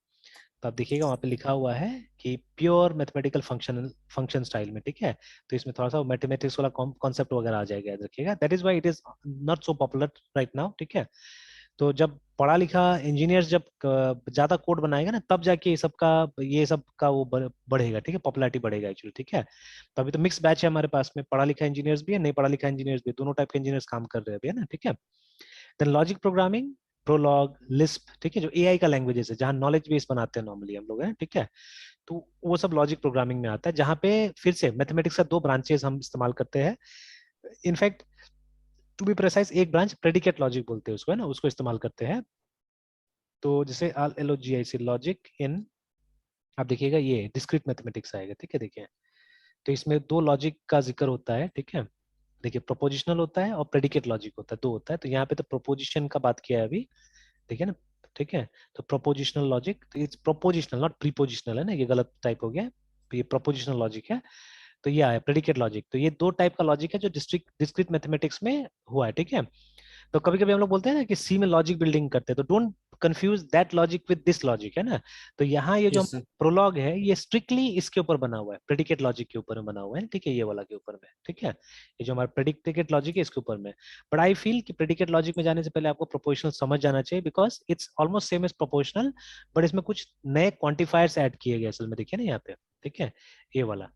तो आप देखिएगा वहाँ पे लिखा हुआ है कि प्योर मैथमेटिकल फंक्शन स्टाइल में, ठीक है। तो इसमें थोड़ा सा मैथमेटिक्स वाला कॉन्सेप्ट वगैरह आ जाएगा, याद रखिएगा, that is why it is not so popular right now, ठीक है। तो जब पढ़ा लिखा इंजीनियर्स जब ज्यादा कोड बनाएगा ना, तब जाके ये सब का वो बढ़ेगा, ठीक है, पॉपुलैरिटी बढ़ेगा एक्चुअली, ठीक है। तो अभी तो मिक्स बैच है हमारे पास में, पढ़ा लिखा इंजीनियर्स भी है, नहीं पढ़ा लिखा इंजीनियर्स भी, दोनों टाइप के इंजीनियर्स काम कर रहे हैं अभी, है ना, ठीक है। Then logic programming, Prolog, Lisp, ठीक है, जो एआई का लैंग्वेजेस है, जहाँ नॉलेज बेस बनाते हैं नॉर्मली हम लोग, हैं, ठीक है। तो वो सब लॉजिक प्रोग्रामिंग में आता है, जहाँ पे फिर से मैथमेटिक्स का दो ब्रांचेस हम इस्तेमाल करते हैं। इनफैक्ट टू बी प्रिसाइज एक ब्रांच प्रेडिकेट लॉजिक बोलते हैं उसको, है ना, उसको इस्तेमाल करते हैं। तो जैसे LOGIC लॉजिक इन, आप देखिएगा ये डिस्क्रीट मैथमेटिक्स आएगा, ठीक है, देखिए। तो इसमें दो लॉजिक का जिक्र होता है, ठीक है। देखिए प्रोपोजिशनल होता है और प्रेडिकेट लॉजिक होता है, दो होता है। तो यहाँ पे तो प्रोपोजिशन का बात किया है अभी, ठीक है ना, ठीक है। तो prepositional logic, it's prepositional not prepositional, है ना, ये गलत टाइप हो गया, तो ये प्रोपोजिशनल लॉजिक है। तो ये आया प्रेडिकेट लॉजिक। तो ये दो टाइप का लॉजिक है जो डिस्क्रीट मैथमेटिक्स में हुआ है, ठीक है। तो कभी कभी हम लोग बोलते हैं ना कि सी में लॉजिक बिल्डिंग करते हैं, तो don't confuse that logic with this logic, है ना। तो यहाँ ये जो यस सर। प्रोलॉग है, ये स्ट्रिक्टली इसके ऊपर बना हुआ है, प्रेडिकेट लॉजिक के ऊपर बना हुआ है, ठीक है, ये वाला के ऊपर में, ठीक है। ये जो हमारा प्रेडिकेट लॉजिक है इसके ऊपर में। बट आई फील कि प्रेडिकेट लॉजिक में जाने से पहले आपको प्रोपोर्शनल समझ जाना चाहिए, because it's almost same as proportional, but इसमें कुछ नए क्वांटिफायर्स ऐड किए गए असल में, देखिए ना यहाँ पे, ठीक है, ये वाला।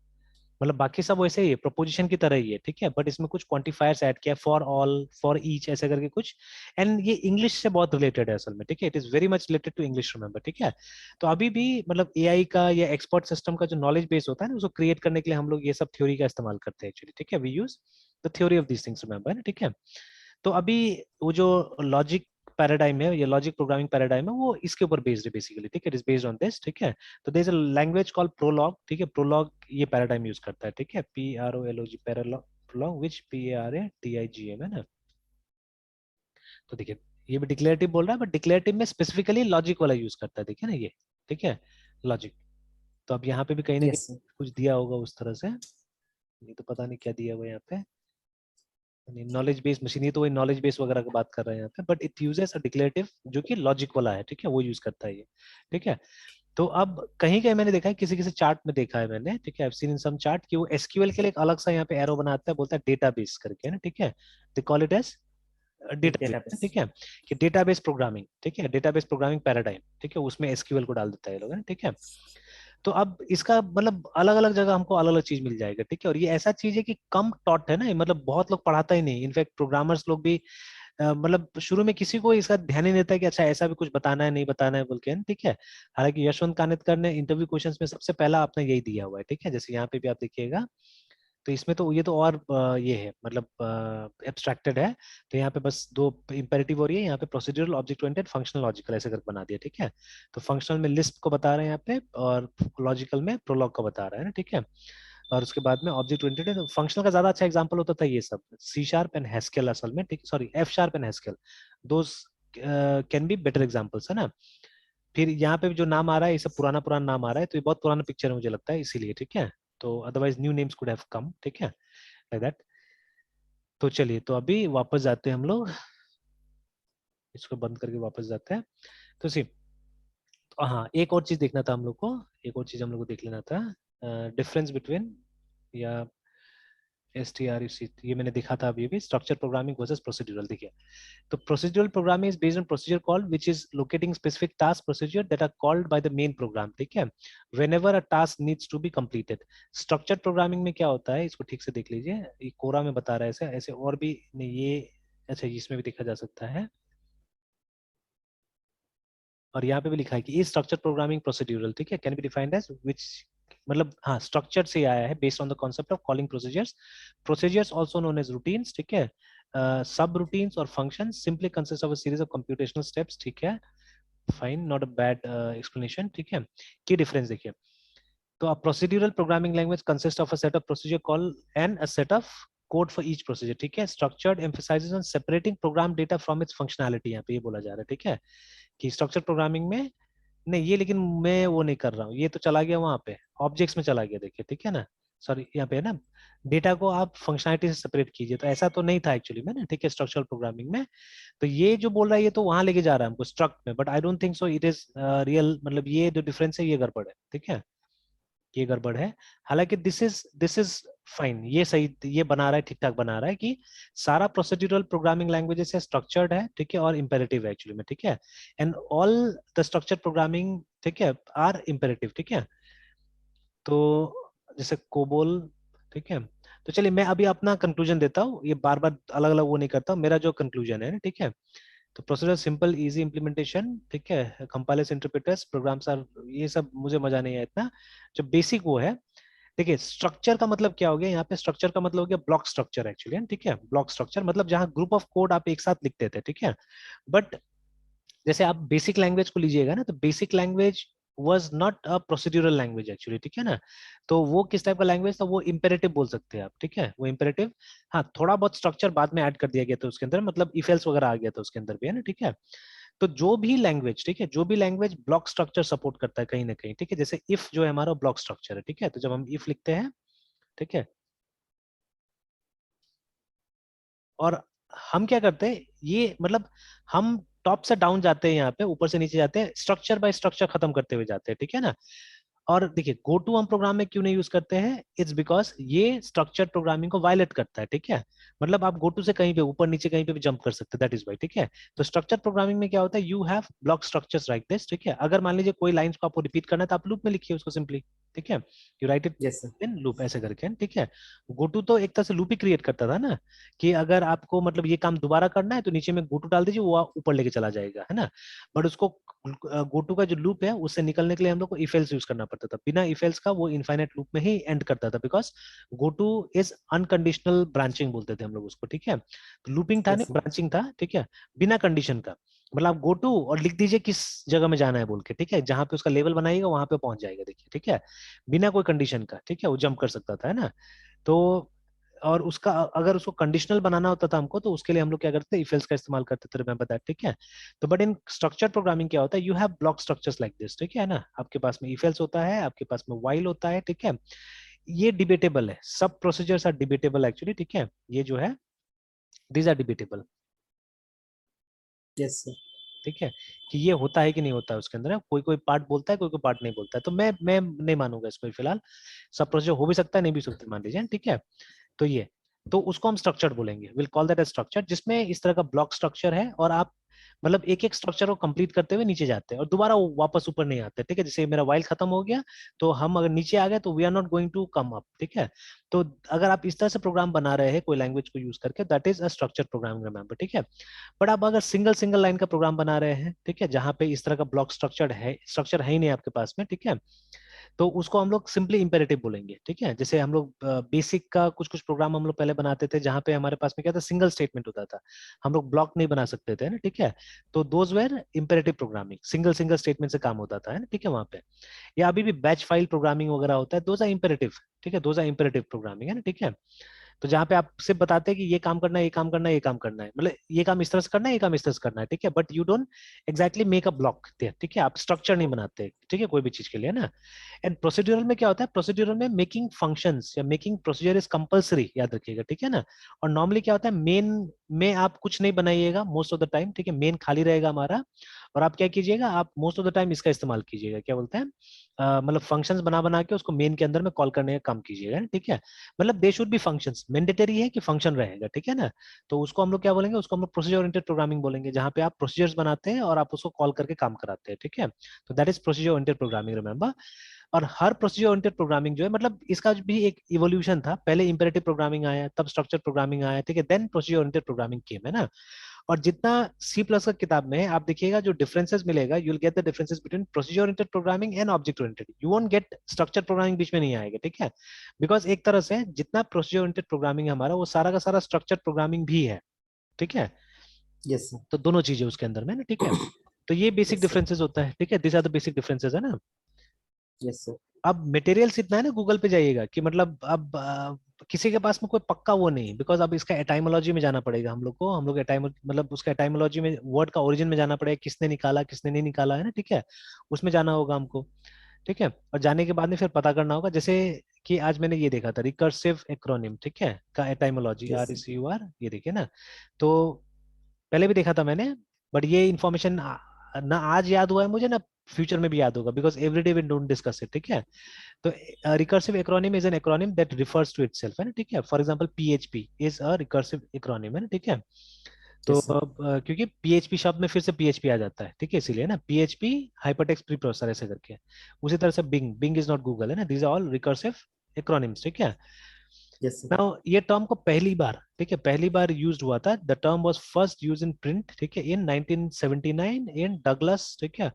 मतलब बाकी सब वैसे ही प्रोपोजिशन की तरह ही है, ठीक है, बट इसमें कुछ क्वांटिफायर्स ऐड किया, फॉर ऑल, फॉर ईच, ऐसे करके कुछ। एंड ये इंग्लिश से बहुत रिलेटेड है असल में, ठीक है, it is very much related to English, remember, ठीक है। तो अभी भी मतलब एआई का या एक्सपर्ट सिस्टम का जो नॉलेज बेस होता है ना, उसको क्रिएट करने के लिए हम लोग ये सब थ्योरी का इस्तेमाल करते हैं एक्चुअली, ठीक है, we use the theory of this things, remember, ठीक है। तो अभी वो जो लॉजिक पैराडाइम है, ये लॉजिक प्रोग्रामिंग पैराडाइम है, वो इसके ऊपर बेस्ड है बेसिकली, ठीक है, it is based on this, ठीक है। तो there is a language called Prolog, ठीक है, प्रोलॉग ये पैराडाइम यूज करता है, ठीक है, PROLOG पैरालॉग, प्रोलॉग व्हिच PARADIGM, है ना। तो देखिए ये भी डिक्लेरेटिव बोल रहा है, बट डिक्लेरेटिव में स्पेसिफिकली लॉजिक वाला यूज करता है, देखिए ना ये, ठीक है, लॉजिक। तो अब यहाँ पे भी कहीं ना कहीं यस सर। कुछ दिया होगा उस तरह से, ये तो पता नहीं क्या दिया हुआ है यहाँ पे, नॉलेज बेस्ड मशीन, ये तो वही नॉलेज बेस वगैरह की बात कर रहे हैं यहाँ पे, but it uses a declarative जो कि लॉजिक वाला है, ठीक है, वो यूज करता है ये, ठीक है। तो अब कहीं कहीं मैंने देखा है, किसी किसी चार्ट में देखा है मैंने, ठीक है, I have seen in some chart कि वो एसक्यूएल के लिए एक अलग सा यहाँ पे एरो बनाता है, बोलता है डेटाबेस करके, है ना, ठीक है, they call it as database, database. ठीक है, कि डेटाबेस प्रोग्रामिंग, ठीक है, डेटाबेस प्रोग्रामिंग पैराडाइम, ठीक है, उसमें एसक्यूएल को डाल देता है ये लोग, है ना, ठीक है। तो अब इसका मतलब अलग अलग जगह हमको अलग अलग चीज मिल जाएगा, ठीक है। और ये ऐसा चीज है कि कम टॉट है ना, मतलब बहुत लोग पढ़ाता ही नहीं, इनफैक्ट प्रोग्रामर्स लोग भी मतलब शुरू में किसी को इसका ध्यान ही नहीं देता है कि अच्छा ऐसा भी कुछ बताना है, नहीं बताना है बोल के, ठीक है। हालांकि यशवंत कानेतकर ने इंटरव्यू क्वेश्चंस में सबसे पहला आपने यही दिया हुआ है, ठीक है, जैसे यहाँ पे भी आप देखिएगा। तो इसमें तो ये तो और ये है, मतलब एब्स्ट्रैक्टेड है। तो यहाँ पे बस दो इंपेरेटिव हो रही है, यहाँ पे procedural, object oriented, functional, logical, ऐसे करके बना दिया, ठीक है। तो फंक्शनल में लिस्ट को बता रहे हैं यहाँ पे, और लॉजिकल में प्रोलॉग को बता रहा है ना, ठीक है। और उसके बाद में ऑब्जेक्ट ओरिएंटेड है, तो फंक्शनल का ज्यादा अच्छा एग्जांपल होता था ये सब, सी शार्प एंड हैस्केल असल में, ठीक, sorry F sharp and Haskell, those can be better examples, है ना। फिर यहाँ पे भी जो नाम आ रहा है, ये सब पुराना पुराना नाम आ रहा है, तो ये बहुत पुराना पिक्चर है मुझे लगता है, इसीलिए, ठीक है। तो otherwise new names could have come, ठीक है, लाइक दैट। तो चलिए, तो अभी वापस जाते हैं हम लोग, इसको बंद करके वापस जाते हैं। तो सी, तो हाँ, एक और चीज देखना था हम लोग को, एक और चीज हम लोग को देख लेना था, डिफरेंस बिटवीन, या STRUC, ये मैंने देखा था अभी भी, स्ट्रक्चर प्रोग्रामिंग वर्सेस प्रोसीड्यूरल, देखिए। तो procedural programming is based on procedure called which is locating specific task procedure that are called by the main program, ठीक है, whenever a task needs to be completed. structured programming में क्या होता है, इसको ठीक से देख लीजिए, ये कोरा में बता रहा है, ऐसे ऐसे और भी नहीं, ये अच्छा इसमें भी देखा जा सकता है, और यहाँ पे भी लिखा है कि ये स्ट्रक्चर प्रोग्रामिंग प्रोसीड्यूरल, ठीक है, can be defined as which मतलब हाँ स्ट्रक्चर से आया है, based on the concept of calling procedures, procedures also known as routines, ठीक है। सब रूटीन्स और functions simply consist of a series of computational steps, ठीक है, fine, not a bad explanation, ठीक है। की डिफरेंस देखिए, तो a procedural programming language consists of a set of procedure call and a set of code for each procedure, ठीक है। structured emphasizes on separating program data from its functionality, यहाँ पे ये बोला जा रहा है, ठीक है, कि structured programming में नहीं ये, लेकिन मैं वो नहीं कर रहा हूँ, ये तो चला गया वहां पे ऑब्जेक्ट्स में चला गया, देखिए, ठीक है ना, सॉरी यहाँ पे है ना, डेटा को आप फंक्शनलिटी से सेपरेट कीजिए, तो ऐसा तो नहीं था एक्चुअली में ना, ठीक है, स्ट्रक्चरल प्रोग्रामिंग में। तो ये जो बोल रहा है ये तो वहां लेके जा रहा है हमको स्ट्रक्ट में, but I don't think so it is real, मतलब ये जो डिफरेंस है ये गड़बड़ है, ठीक है, ये गड़बड़ है। हालांकि दिस इज फाइन, ये सही, ये बना रहा है, ठीक ठाक बना रहा है कि सारा प्रोसीड्यूरल प्रोग्रामिंग लैंग्वेजेस है स्ट्रक्चर्ड है, ठीक है, और इंपेरेटिव है एक्चुअली में, ठीक है, and all the structured programming, ठीक है, आर इंपेरेटिव, ठीक है। तो जैसे कोबोल, ठीक है, तो चलिए मैं अभी अपना कंक्लूजन देता हूँ, ये बार बार अलग अलग वो नहीं करता हूँ, मेरा जो कंक्लूजन है, ठीक है। तो प्रोसीजर सिंपल इजी इम्प्लीमेंटेशन, ठीक है, कंपाइलर्स इंटरप्रेटर्स प्रोग्राम्स आर, ये सब मुझे मजा नहीं है इतना, जो बेसिक वो है। देखिए स्ट्रक्चर का मतलब क्या हो गया यहाँ पे, स्ट्रक्चर का मतलब हो गया ब्लॉक स्ट्रक्चर एक्चुअली, ठीक है, ब्लॉक स्ट्रक्चर मतलब जहाँ ग्रुप ऑफ कोड आप एक साथ लिखते थे, ठीक है। बट जैसे आप बेसिक लैंग्वेज को लीजिएगा ना, तो basic language was not a procedural language actually, ठीक है ना। तो वो किस टाइप का लैंग्वेज था, वो इंपेरेटिव बोल सकते हैं आप, ठीक है, वो इंपेरेटिव। हाँ थोड़ा बहुत स्ट्रक्चर बाद में ऐड कर दिया गया था उसके अंदर, मतलब इफ एल्स वगैरह आ गया था उसके अंदर भी, है ना, ठीक है। तो जो भी लैंग्वेज, ठीक है, जो भी लैंग्वेज ब्लॉक स्ट्रक्चर सपोर्ट करता है कहीं ना कहीं, ठीक है, जैसे इफ जो है हमारा ब्लॉक स्ट्रक्चर है, ठीक है, तो जब हम इफ लिखते हैं, ठीक है, और हम क्या करते हैं, ये मतलब हम टॉप से डाउन जाते हैं, यहाँ पे ऊपर से नीचे जाते हैं, स्ट्रक्चर बाय स्ट्रक्चर खत्म करते हुए जाते हैं, ठीक है ना। और देखिए गो टू हम प्रोग्राम में क्यों नहीं यूज करते हैं, इट्स बिकॉज ये स्ट्रक्चर प्रोग्रामिंग को वायलेट करता है, ठीक है। मतलब आप गो टू से कहीं पे ऊपर नीचे कहीं पे भी जंप कर सकते हैं, दैट इज वाई, ठीक है। तो स्ट्रक्चर प्रोग्रामिंग में क्या होता है, you have block structures like this, ठीक है। अगर मान लीजिए कोई लाइंस को आपको रिपीट करना है तो आप लूप में लिखिए उसको सिंपली, ठीक है, you right it yes sir. In loop ऐसे करके, ठीक है। गो टू तो एक तरह से लूप ही क्रिएट करता था ना, कि अगर आपको मतलब ये काम दोबारा करना है तो नीचे में गो टू डाल दीजिए, वो ऊपर लेके चला जाएगा, है ना। बट उसको गोटू का जो लूप है उससे निकलने के लिए हम लोग को इफ एल्स यूज करना पड़ता था, बिना इफ एल्स का वो इनफाइनाइट लूप में ही एंड करता था, because gotu is unconditional branching बोलते थे हम लोग उसको, ठीक है। तो लूपिंग था नहीं, यस सर। ब्रांचिंग था, ठीक है, बिना कंडीशन का। मतलब आप गो टू और लिख दीजिए किस जगह में जाना है बोल के, ठीक है, जहां पे उसका लेवल बनाइएगा वहां पे पहुंच जाएगा, देखिए, ठीक है, बिना कोई कंडीशन का, ठीक है, वो जंप कर सकता था, है ना। तो और उसका अगर उसको कंडीशनल बनाना होता था हमको, तो उसके लिए हम लोग क्या करते थे, इफ एल्स का इस्तेमाल करते थे, रिमेंबर दैट, ठीक है। तो बट इन स्ट्रक्चर प्रोग्रामिंग क्या होता है, you have block structures like this, ठीक है ना, आपके पास में इफ एल्स होता है, आपके पास में व्हाइल होता है, ठीक है। ये डिबेटेबल है, सब प्रोसीजर्स आर डिबेटेबल एक्चुअली, ठीक है, ये जो है these are debatable, yes sir. ठीक है, कि ये होता है कि नहीं होता है उसके अंदर, कोई कोई पार्ट बोलता है, कोई कोई पार्ट नहीं बोलता है, तो मैं नहीं मानूंगा इसको फिलहाल। सब प्रोसीजर हो भी सकता है, नहीं भी सकता, मान लीजिए, ठीक है। तो ये, तो उसको हम स्ट्रक्चर बोलेंगे, will call that as structure, जिसमें इस तरह का ब्लॉक स्ट्रक्चर है, और आप मतलब एक एक स्ट्रक्चर को कंप्लीट करते हुए नीचे जाते हैं और दोबारा वो वापस ऊपर नहीं आते, ठीक है। जैसे मेरा वाइल खत्म हो गया, तो हम अगर नीचे आ गए तो we are not going to come up, ठीक है। तो अगर आप इस तरह से प्रोग्राम बना रहे हैं कोई लैंग्वेज को यूज करके, that is a structure programming, remember, ठीक है। बट आप अगर सिंगल सिंगल लाइन का प्रोग्राम बना रहे हैं, ठीक है, जहां पे इस तरह का ब्लॉक स्ट्रक्चर है ही नहीं आपके पास में, ठीक है, तो उसको हम लोग सिंपली इंपेरेटिव बोलेंगे, ठीक है। जैसे हम लोग बेसिक का कुछ कुछ प्रोग्राम हम लोग पहले बनाते थे, जहां पे हमारे पास में क्या था, सिंगल स्टेटमेंट होता था, हम लोग ब्लॉक नहीं बना सकते थे ना, ठीक है। तो those were imperative programming, single single statement से काम होता था, है ना, ठीक है, वहां पे। या अभी भी बैच फाइल प्रोग्रामिंग वगैरह होता है, दोज आर इंपेरेटिव, ठीक है, दोज आर इंपेरेटिव प्रोग्रामिंग, है ना, ठीक है। तो जहाँ पे आप सिर्फ बताते हैं कि ये काम करना है, ये काम करना है, ये काम करना है, मतलब ये काम इस तरह से करना है, ये काम इस तरह से करना है, ठीक है, but you don't exactly make a block, ठीक है, आप स्ट्रक्चर नहीं बनाते, ठीक है, कोई भी चीज के लिए ना। एंड प्रोसीड्यूरल में क्या होता है, प्रोसीड्यूरल में मेकिंग फंक्शंस या मेकिंग प्रोसीजर इज कंपलसरी, याद रखिएगा, ठीक है ना। और नॉर्मली क्या होता है, मेन में आप कुछ नहीं बनाइएगा मोस्ट ऑफ द टाइम, ठीक है, मेन खाली रहेगा हमारा, और आप क्या कीजिएगा, आप मोस्ट ऑफ द टाइम इसका इस्तेमाल कीजिएगा, क्या बोलते हैं, मतलब फंक्शंस बना बना के उसको मेन के अंदर में कॉल करने का काम कीजिएगा, ठीक है। मतलब they should be functions, mandatory है कि फंक्शन रहेगा, ठीक है ना। तो उसको हम लोग क्या बोलेंगे, उसको हम लोग प्रोसीजर ओरिएंटेड प्रोग्रामिंग बोलेंगे, जहां पे आप प्रोसीजर्स बनाते हैं और आप उसको कॉल करके काम कराते हैं, ठीक है। तो that is procedure oriented programming, remember. और हर प्रोसीजर ओरिएंटेड प्रोग्रामिंग जो है, मतलब इसका भी एक इवोल्यूशन था, पहले इंपेरेटिव प्रोग्रामिंग आया, तब स्ट्रक्चर प्रोग्रामिंग आया, ठीक है, देन प्रोसीजर ओरिएंटेड प्रोग्रामिंग केम, है ना। और जितना सी प्लस का किताब में है आप देखिएगा जो डिफरेंसेस मिलेगा, you will get the differences between procedure oriented programming and object oriented, you won't get structure programming, बीच में नहीं आएगा, ठीक है। बिकॉज एक तरह से जितना प्रोसीजर ओरिएंटेड प्रोग्रामिंग है हमारा, वो सारा का सारा स्ट्रक्चर प्रोग्रामिंग भी है, ठीक है। Yes sir. तो दोनों चीजें उसके अंदर में ना, ठीक है। तो ये बेसिक यस सर। डिफरेंसेस होता है, ठीक है, this are the basic differences, है ना। Yes sir. अब मटेरियल्स इतना है ना गूगल पे जाइएगा कि मतलब अब किसी के पास में कोई पक्का वो नहीं, बिकॉज अब इसका एटाइमोलॉजी में जाना पड़ेगा हम लोग को, हम लोग एटाइमो मतलब उसका एटाइमोलॉजी में वर्ड का ओरिजिन में जाना पड़ेगा, किसने निकाला किसने नहीं निकाला, है ना, ठीक है। उसमें जाना होगा हमको, ठीक है। और जाने के बाद में फिर पता करना होगा, जैसे कि आज मैंने ये देखा था रिकर्सिव एक्रोनिम, ठीक है, का etymology, yes R sir. C U R, ये देखिए ना। तो पहले भी देखा था मैंने, बट ये इन्फॉर्मेशन ना आज याद हुआ है मुझे, ना फ्यूचर में भी याद होगा, because everyday we don't discuss it, ठीक है। तो recursive acronym is an acronym that refers to itself, है ना, ठीक है। For example PHP is a recursive acronym, है ना, ठीक है। तो यस सर। क्योंकि पीएचपी शब्द में फिर से पीएचपी आ जाता है, ठीक है, इसीलिए ना पीएचपी हाइपरटेक्स्ट प्री प्रोसेसर ऐसे करके। उसी तरह से Bing, Bing is not Google, है ना, these are all recursive acronyms, ठीक है। Yes sir. नाउ ये टर्म को पहली बार, ठीक है, पहली बार यूज्ड हुआ था, the term was first used in print, ठीक है, इन 1979 इन डगलस, ठीक है,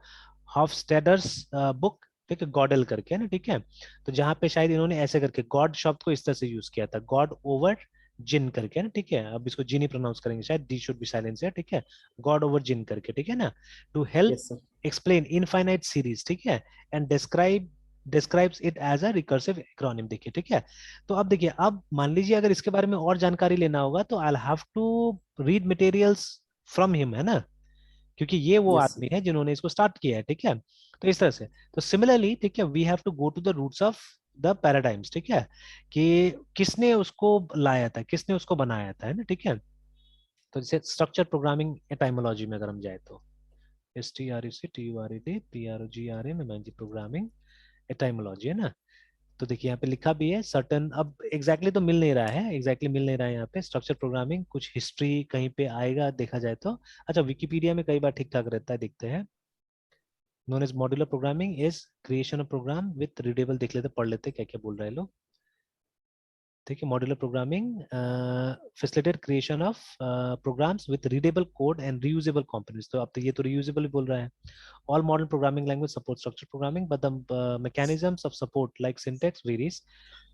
हॉफस्टेडर्स बुक, ठीक है, गॉडल करके, है ना, ठीक है। तो जहां पे शायद इन्होंने ऐसे करके गॉड शब्द को इस तरह से यूज किया था, गॉड ओवर जिन करके, है ना, ठीक है। अब इसको जिन ही प्रोनाउंस करेंगे शायद, दी शुड बी साइलेंस है, ठीक है, गॉड ओवर जिन करके, ठीक है ना, to help yes sir. Explain infinite series, ठीक है, and describes it as a recursive acronym, देखिए, ठीक है। तो अब देखिए, अब मान लीजिए अगर इसके बारे में और जानकारी लेना होगा तो I have to read materials from him, है ना, क्योंकि ये वो यस सर। आदमी है जिन्होंने इसको स्टार्ट किया है, ठीक है। तो इस तरह से, तो सिमिलरली, ठीक है, we have to go to the roots of the paradigms, ठीक है, कि किसने उसको लाया था, किसने उसको बनाया था, है ना, ठीक है। तो जैसे स्ट्रक्चर प्रोग्रामिंग एटाइमोलॉजी में अगर हम जाए तो STRECTURED प्रोग्रामिंग एटाइमोलॉजी, है ना। तो देखिए यहाँ पे लिखा भी है सर्टन, अब एग्जैक्टली तो मिल नहीं रहा है, एग्जैक्टली मिल नहीं रहा है यहाँ पे स्ट्रक्चर प्रोग्रामिंग, कुछ हिस्ट्री कहीं पे आएगा देखा जाए तो। अच्छा, विकिपीडिया में कई बार ठीक ठाक रहता है, देखते हैं। Known as modular programming is creation of program with readable, देख लेते पढ़ लेते क्या क्या बोल रहे हैं लोग, ठीक है। Modular programming facilitate creation of programs with readable code and reusable components, तो अब तो ये तो रीयूजेबल बोल रहा है। All modern programming language support structure programming but the mechanisms of support like syntax varies,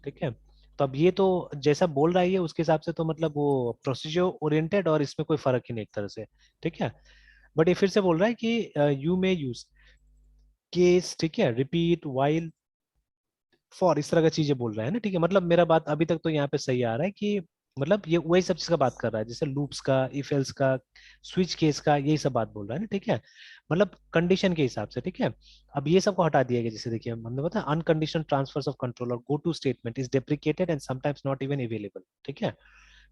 ठीक है। तो अब ये तो जैसा बोल रहा है ये, उसके हिसाब से तो मतलब वो प्रोसीजर ओरिएंटेड, और इसमें कोई फर्क ही नहीं एक तरह से, ठीक है। बट ये फिर से बोल रहा है कि यू मे यूज केस, ठीक है, रिपीट, वाइल, फॉर, इस तरह का चीजें बोल रहा है ना, ठीक है। मतलब मेरा बात अभी तक तो यहाँ पे सही आ रहा है कि मतलब ये वही सब चीज का बात कर रहा है, जैसे लूप्स का, इफ एल्स का, स्विच केस का, यही सब बात बोल रहा है ना, ठीक है, मतलब कंडीशन के हिसाब से, ठीक है। अब ये सब को हटा दिया गया, जैसे देखिए हमने बताया अनकंडीशनल ट्रांसफर्स ऑफ कंट्रोल और go to statement is deprecated and sometimes not even available, ठीक है।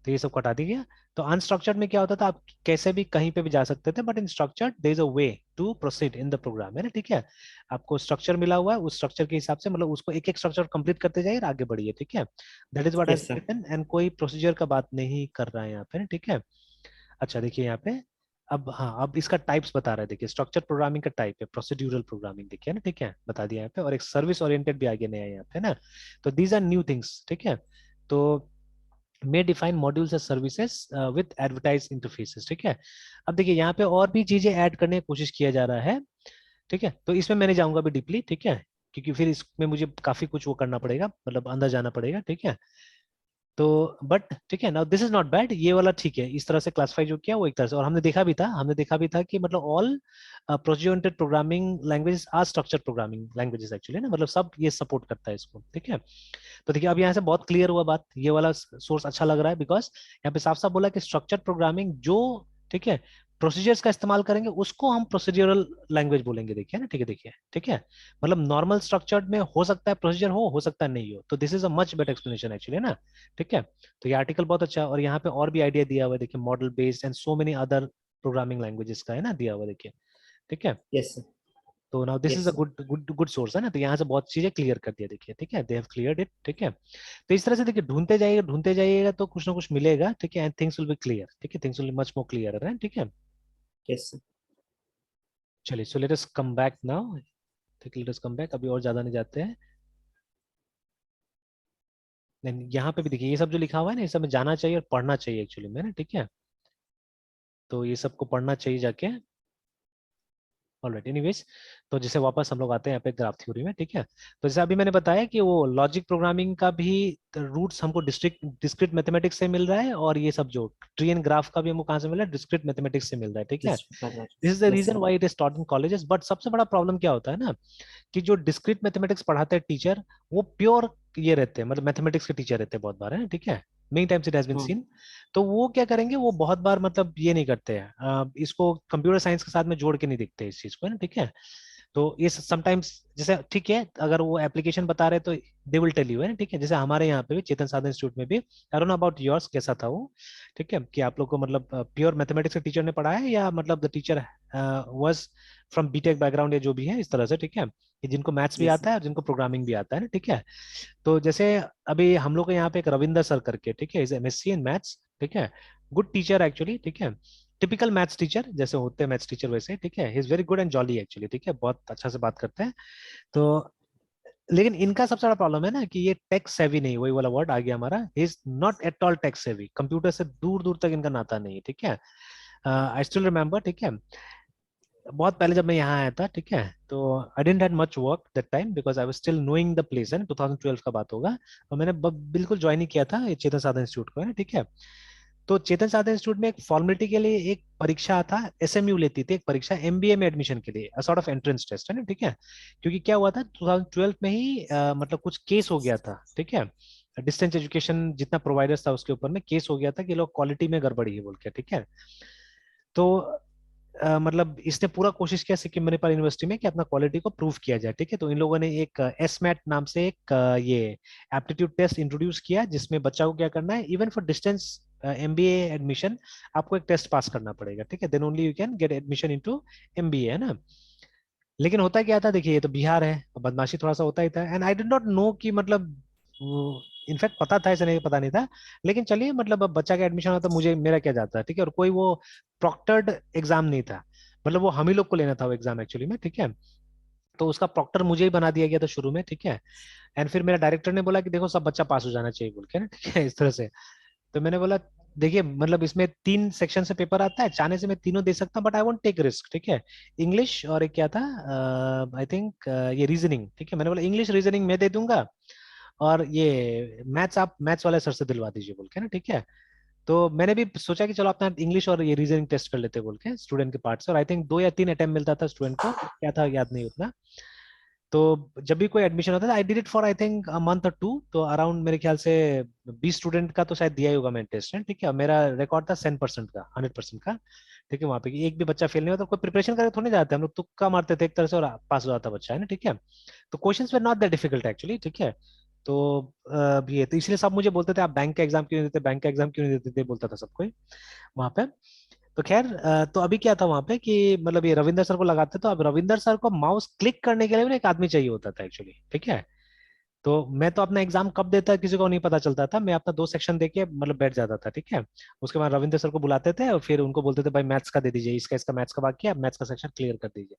तो ये सब को हटा दिया गया। तो अनस्ट्रक्चर्ड में क्या होता था, आप कैसे भी कहीं पे भी जा सकते थे, but in structured there is a way to proceed in the program, है ना, ठीक है। आपको स्ट्रक्चर मिला हुआ है, उस स्ट्रक्चर के हिसाब से मतलब उसको एक एक स्ट्रक्चर कंप्लीट करते जाइए और आगे बढ़िए, ठीक है। That is what has yes sir. Written, and कोई प्रोसीजर का बात नहीं कर रहा है यहाँ पे, ठीक है। अच्छा देखिए यहाँ पे, अब हाँ, अब इसका टाइप्स बता रहा है, देखिए स्ट्रक्चर प्रोग्रामिंग का टाइप है प्रोसीड्यूरल प्रोग्रामिंग, देखिए ना, ठीक है, बता दिया यहाँ पे, और एक सर्विस ओरिएंटेड भी आगे नया है यहाँ पे ना। तो दीज आर न्यू थिंग्स, ठीक है। तो may define modules as services with advertised interfaces, ठीक है। अब देखिए यहाँ पे और भी चीजें ऐड करने की कोशिश किया जा रहा है, ठीक है। तो इसमें मैंने जाऊंगा भी डीपली, ठीक है, क्योंकि फिर इसमें मुझे काफी कुछ वो करना पड़ेगा, मतलब अंदर जाना पड़ेगा, ठीक है। तो बट ठीक है ना, दिस इज नॉट बैड, ये वाला ठीक है, इस तरह से क्लासिफाई जो किया वो एक तरह से। और हमने देखा भी था कि मतलब all procedure oriented programming languages are structure programming languages actually ना, मतलब सब ये सपोर्ट करता है इसको, ठीक है। तो देखिए अब यहाँ से बहुत क्लियर हुआ बात, ये वाला सोर्स अच्छा लग रहा है, बिकॉज यहाँ पे साफ साफ बोला कि स्ट्रक्चर प्रोग्रामिंग जो, ठीक है, प्रोसीजर्स का इस्तेमाल करेंगे उसको हम प्रोसीजरल लैंग्वेज बोलेंगे, देखिए ना, ठीक है, देखिए, ठीक है। मतलब नॉर्मल स्ट्रक्चर्ड में हो सकता है प्रोसीजर हो सकता है नहीं हो, तो this is a much better explanation actually ना, ठीक है। तो ये आर्टिकल बहुत अच्छा है, और यहाँ पे और भी आइडिया दिया हुआ है, देखिए model based and so many other programming languages का है ना दिया हुआ, देखिए, ठीक है। Yes sir. तो now this is yes a sir. Good good good source है ना, तो यहाँ से बहुत चीजें क्लियर कर दिया, देखिए, ठीक है, दे हैव क्लियर्ड इट, ठीक है। तो इस तरह से देखिए ढूंढते जाइएगा तो कुछ ना कुछ मिलेगा, ठीक है, and things will be clear, ठीक है, things will be much more clear, है, ठीक है। Yes sir. चलिए, so let us come back now, ठीक, लेट अस कम बैक, अभी और ज्यादा नहीं जाते हैं। Then यहाँ पे भी देखिए ये सब जो लिखा हुआ है ना, ये सब में जाना चाहिए और पढ़ना चाहिए एक्चुअली में ना, ठीक है। तो ये सबको पढ़ना चाहिए जाके। ऑलराइट, एनीवेज, तो जैसे वापस हम लोग आते हैं यहाँ पे ग्राफ थ्योरी में, ठीक है। तो जैसे अभी मैंने बताया कि वो लॉजिक प्रोग्रामिंग का भी रूट्स हमको डिस्क्रीट मैथमेटिक्स से मिल रहा है, और ये सब जो ट्री एंड ग्राफ का भी हमको कहाँ से मिल रहा है, डिस्क्रीट मैथमेटिक्स से मिल रहा है, ठीक है। This is the yes reason sir. Why it is taught in colleges. But सबसे बड़ा प्रॉब्लम क्या होता है ना, कि जो डिस्क्रीट मैथमेटिक्स पढ़ाते हैं टीचर, वो प्योर ये रहते हैं, मतलब मैथमेटिक्स के टीचर रहते हैं बहुत बार, है ठीक है, many times it has been seen. तो वो क्या करेंगे, वो बहुत बार मतलब ये नहीं करते हैं, इसको कंप्यूटर साइंस के साथ में जोड़ के नहीं देखते इस चीज को, है ना, ठीक है। तो ये समटाइम्स, जैसे ठीक है, अगर वो एप्लीकेशन बता रहे तो दे विल टेल यू, है ना, ठीक है। जैसे हमारे यहाँ पे भी चेतन साधन इंस्टीट्यूट में भी, I don't know about yours कैसा था वो, ठीक है, कि आप लोग को मतलब प्योर मैथमेटिक्स के टीचर ने पढ़ाया है, या मतलब the teacher was from BTech background या जो भी है, इस तरह से, ठीक है, कि जिनको मैथ्स भी यस आता है और जिनको प्रोग्रामिंग भी आता है ना, ठीक है। तो जैसे अभी हम लोग के यहाँ पे एक रविंदर सर करके, ठीक है, इज एमएससी इन मैथ्स, ठीक है, गुड टीचर एक्चुअली, ठीक है, टिपिकल मैथ्स टीचर जैसे होते हैं मैथ्स टीचर वैसे, ठीक है, he is very good and jolly actually, ठीक है, बहुत अच्छा से बात करते हैं। तो लेकिन इनका सबसे बड़ा प्रॉब्लम है ना, कि ये टेक सेवी नहीं, वही वाला वर्ड आ गया हमारा, is not at all tech savvy, computer से दूर दूर तक इनका नाता नहीं है, ठीक है। आई स्टिल रिमेम्बर, ठीक है, बहुत पहले जब मैं यहाँ आया था, ठीक है, तो I didn't had much work that time because I was still knowing the place, है 2012 का बात होगा, और मैंने बिल्कुल ज्वाइन ही किया था ये चेतन साधन इंस्टीट्यूट को, है ना, ठीक है। तो चेतन साधन इंस्टीट्यूट में एक फॉर्मेलिटी के लिए एक परीक्षा था, एसएमयू लेती थी एक परीक्षा एमबीए में एडमिशन के लिए, सॉर्ट ऑफ एंट्रेंस टेस्ट, है ना, ठीक है। क्योंकि क्या हुआ था 2012 में ही मतलब कुछ केस हो गया था, ठीक है, डिस्टेंस एजुकेशन जितना प्रोवाइडर्स था उसके ऊपर में केस हो गया था कि लोग क्वालिटी में गड़बड़ी है बोल के, ठीक है। तो मतलब इसने पूरा कोशिश किया सिक्किम मणिपाल यूनिवर्सिटी में कि अपना क्वालिटी को प्रूव किया जाए, ठीक है। तो इन लोगों ने एक एसमैट नाम से एक ये एप्टीट्यूड टेस्ट इंट्रोड्यूस किया, जिसमें बच्चा को क्या करना है, even for distance MBA admission, आपको एक टेस्ट पास करना पड़ेगा, ठीक है, then only you can get admission into MBA, है ना। लेकिन होता क्या था, देखिए ये तो बिहार है, बदमाशी थोड़ा सा होता ही था, and I did not know कि मतलब, इनफैक्ट पता था ऐसा नहीं पता नहीं था, लेकिन चलिए मतलब अब बच्चा का एडमिशन होता, मुझे मेरा क्या जाता है, ठीक है, और कोई वो प्रॉक्टर्ड एग्जाम नहीं था, मतलब वो हम ही लोग को लेना था वो एग्जाम एक्चुअली में, ठीक है। तो उसका प्रॉक्टर मुझे ही बना दिया गया था शुरू में, ठीक है। एंड फिर मेरा डायरेक्टर ने बोला कि देखो सब बच्चा पास हो जाना चाहिए बोल के ना, ठीक है, इस तरह से। तो मैंने बोला देखिए मतलब इसमें 3 सेक्शन से पेपर आता है, चाहने से मैं तीनों दे सकता हूँ, but I won't take risk, ठीक है। इंग्लिश और एक क्या था, आई थिंक ये रीजनिंग, ठीक है, मैंने बोला इंग्लिश रीजनिंग मैं दे दूंगा, और ये मैथ्स आप मैथ्स वाले सर से दिलवा दीजिए बोल के ना, ठीक है। तो मैंने भी सोचा कि चलो अपना इंग्लिश और ये रीजनिंग टेस्ट कर लेते बोल के स्टूडेंट के पार्ट से, और आई थिंक 2 या 3 अटेम्प्ट मिलता था स्टूडेंट को, क्या था याद नहीं उतना। तो जब भी कोई एडमिशन होता था, I did it for I think a month और 2, तो अराउंड मेरे ख्याल से 20 स्टूडेंट का तो शायद दिया ही होगा मैंने टेस्ट, है ठीक है। मेरा रिकॉर्ड था 100% का, 100% का, ठीक है। वहां पे कि एक भी बच्चा फेल नहीं होता, कोई प्रिपरेशन करके थोड़ी जाते हम लोग, तुक्का मारते थे एक तरह से और पास हो जाता बच्चा, है ना, ठीक है। तो questions were not that difficult actually, ठीक है। तो ये तो इसलिए सब मुझे बोलते थे आप बैंक का एग्जाम क्यों नहीं देते, बैंक का एग्जाम क्यों नहीं देते थे, बोलता था सब कोई वहां पे। तो खैर तो अभी क्या था वहां पे कि मतलब ये रविंदर सर को लगाते, तो अब रविंदर सर को माउस क्लिक करने के लिए भी ना एक आदमी चाहिए होता था एक्चुअली, ठीक है। तो मैं तो अपना एग्जाम कब देता किसी को नहीं पता चलता था, मैं अपना 2 सेक्शन देके मतलब बैठ जाता था, ठीक है। उसके बाद रविंद्र सर को बुलाते थे और फिर उनको बोलते थे भाई मैथ्स का दे दीजिए, इसका इसका मैथ्स का बाकी है, आप मैथ्स का सेक्शन क्लियर कर दीजिए।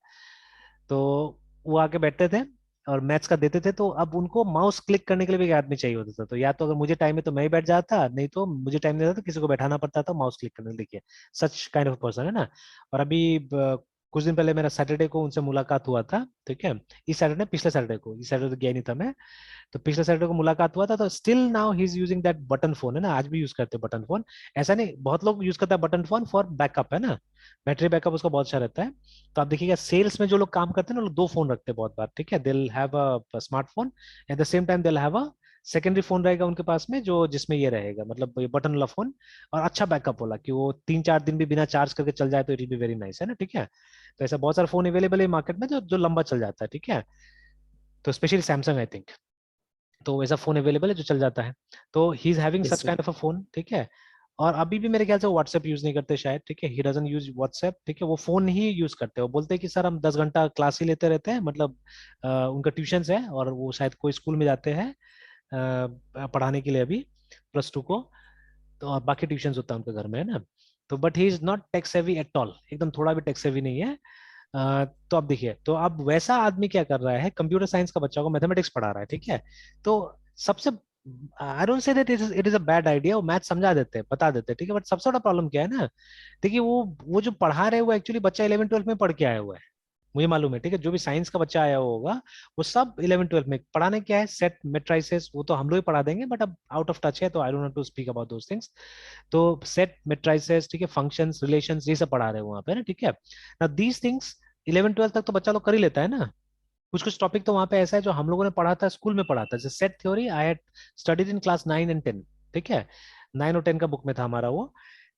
तो वो आके बैठते थे और मैथ्स का देते थे, तो अब उनको माउस क्लिक करने के लिए भी एक आदमी चाहिए होता था, तो या तो अगर मुझे टाइम है तो मैं ही बैठ जाता, नहीं तो मुझे टाइम नहीं था तो किसी को बैठाना पड़ता था माउस क्लिक करने के लिए, देखिए सच काइंड ऑफ पर्सन है ना। और अभी कुछ दिन पहले मेरा सैटरडे को उनसे मुलाकात हुआ था, ठीक है। इस सैटरडे, पिछले सैटरडे को, इस सैटरडे तो गया नहीं था मैं। तो पिछले सैटरडे को मुलाकात हुआ था, तो still now he is using that button phone, है ना, आज भी यूज करते हैं बटन फोन। ऐसा नहीं, बहुत लोग यूज करते हैं बटन फोन फॉर बैकअप, है ना, बैटरी बैकअप उसका बहुत अच्छा रहता है। तो आप देखिएगा सेल्स में जो लोग काम करते हैं ना, लोग 2 फोन रखते हैं बहुत बार, ठीक है, they have a smartphone, eight the same time they have a secondary phone रहेगा उनके पास में, जो जिसमें ये रहेगा मतलब ये बटन वाला फोन, और अच्छा बैकअप वाला, कि वो 3-4 दिन भी बिना चार्ज करके चल जाए तो it will be very nice, है ना, ठीक है। तो ऐसा बहुत सारे फोन अवेलेबल है मार्केट में जो जो लंबा चल जाता है, ठीक है। तो स्पेशली सैमसंग आई थिंक, तो ऐसा फोन अवेलेबल है जो चल जाता है। तो he is having yes such sir. Kind of a phone, ठीक है। और अभी भी मेरे ख्याल से व्हाट्सएप यूज नहीं करते शायद, ठीक है, ही डजंट यूज व्हाट्सएप, ठीक है, वो फोन ही यूज करते हैं। वो बोलते हैं कि सर हम 10 घंटा क्लास ही लेते रहते हैं, मतलब उनका ट्यूशन है और वो शायद कोई स्कूल में जाते हैं पढ़ाने के लिए अभी +2 को, तो और बाकी ट्यूशन होता है उनके घर में, है ना। तो but he is not tech savvy at all, एकदम थोड़ा भी टेक सेवी नहीं है। तो अब देखिए, तो अब वैसा आदमी क्या कर रहा है, कंप्यूटर साइंस का बच्चा को मैथमेटिक्स पढ़ा रहा है, ठीक है। तो सबसे I don't say that it is a bad idea, वो मैथ समझा देते हैं, बता देते हैं, ठीक है, बट सबसे बड़ा प्रॉब्लम क्या है ना, देखिए वो जो पढ़ा रहे हैं वो एक्चुअली बच्चा 11 12 में पढ़ के आया हुआ है, मुझे मालूम है, ठीक है, जो भी साइंस का बच्चा आया होगा वो सब 11 12 में पढ़ाने क्या है, सेट मेट्राइसेस, वो तो हम लोग ही पढ़ा देंगे, बट अब आउट ऑफ टच है तो I don't want to speak about those things. तो सेट मेट्राइसेस, ठीक है, फंक्शंस, रिलेशंस, ये सब पढ़ा रहे हैं वहां पे ना, ठीक है ना, दीज थिंग्स 11 12 तक तो बच्चा लोग कर ही लेता है ना। कुछ कुछ टॉपिक तो वहां पे ऐसा है जो हम लोगों ने पढ़ा था, स्कूल में पढ़ा था, जैसे set theory I had studied in class 9 and 10, ठीक है, 9 और 10 का बुक में था हमारा वो,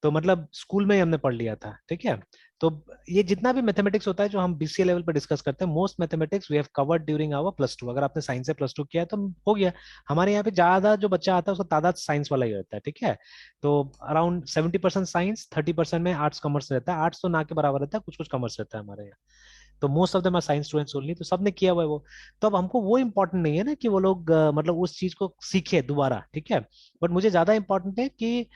तो मतलब स्कूल में ही हमने पढ़ लिया था, ठीक है। तो ये जितना भी मैथमेटिक्स होता है जो हम बीसीए लेवल पे डिस्कस करते हैं, most mathematics we have covered during our +2, अगर आपने साइंस से +2 किया है तो हो गया। हमारे यहाँ पे ज्यादा जो बच्चा आता है उसका तादाद साइंस वाला ही रहता है, ठीक है, तो अराउंड 70% साइंस, 30% में आर्ट्स कॉमर्स रहता है, आर्ट्स तो ना के बराबर रहता है, कुछ कुछ कॉमर्स रहता है हमारे यहाँ, तो most of them are science students only, तो सबने किया हुआ है वो। तो अब हमको वो इम्पोर्टेंट नहीं है ना कि वो लोग मतलब उस चीज को सीखे दोबारा, ठीक है, बट मुझे ज्यादा इंपॉर्टेंट है कि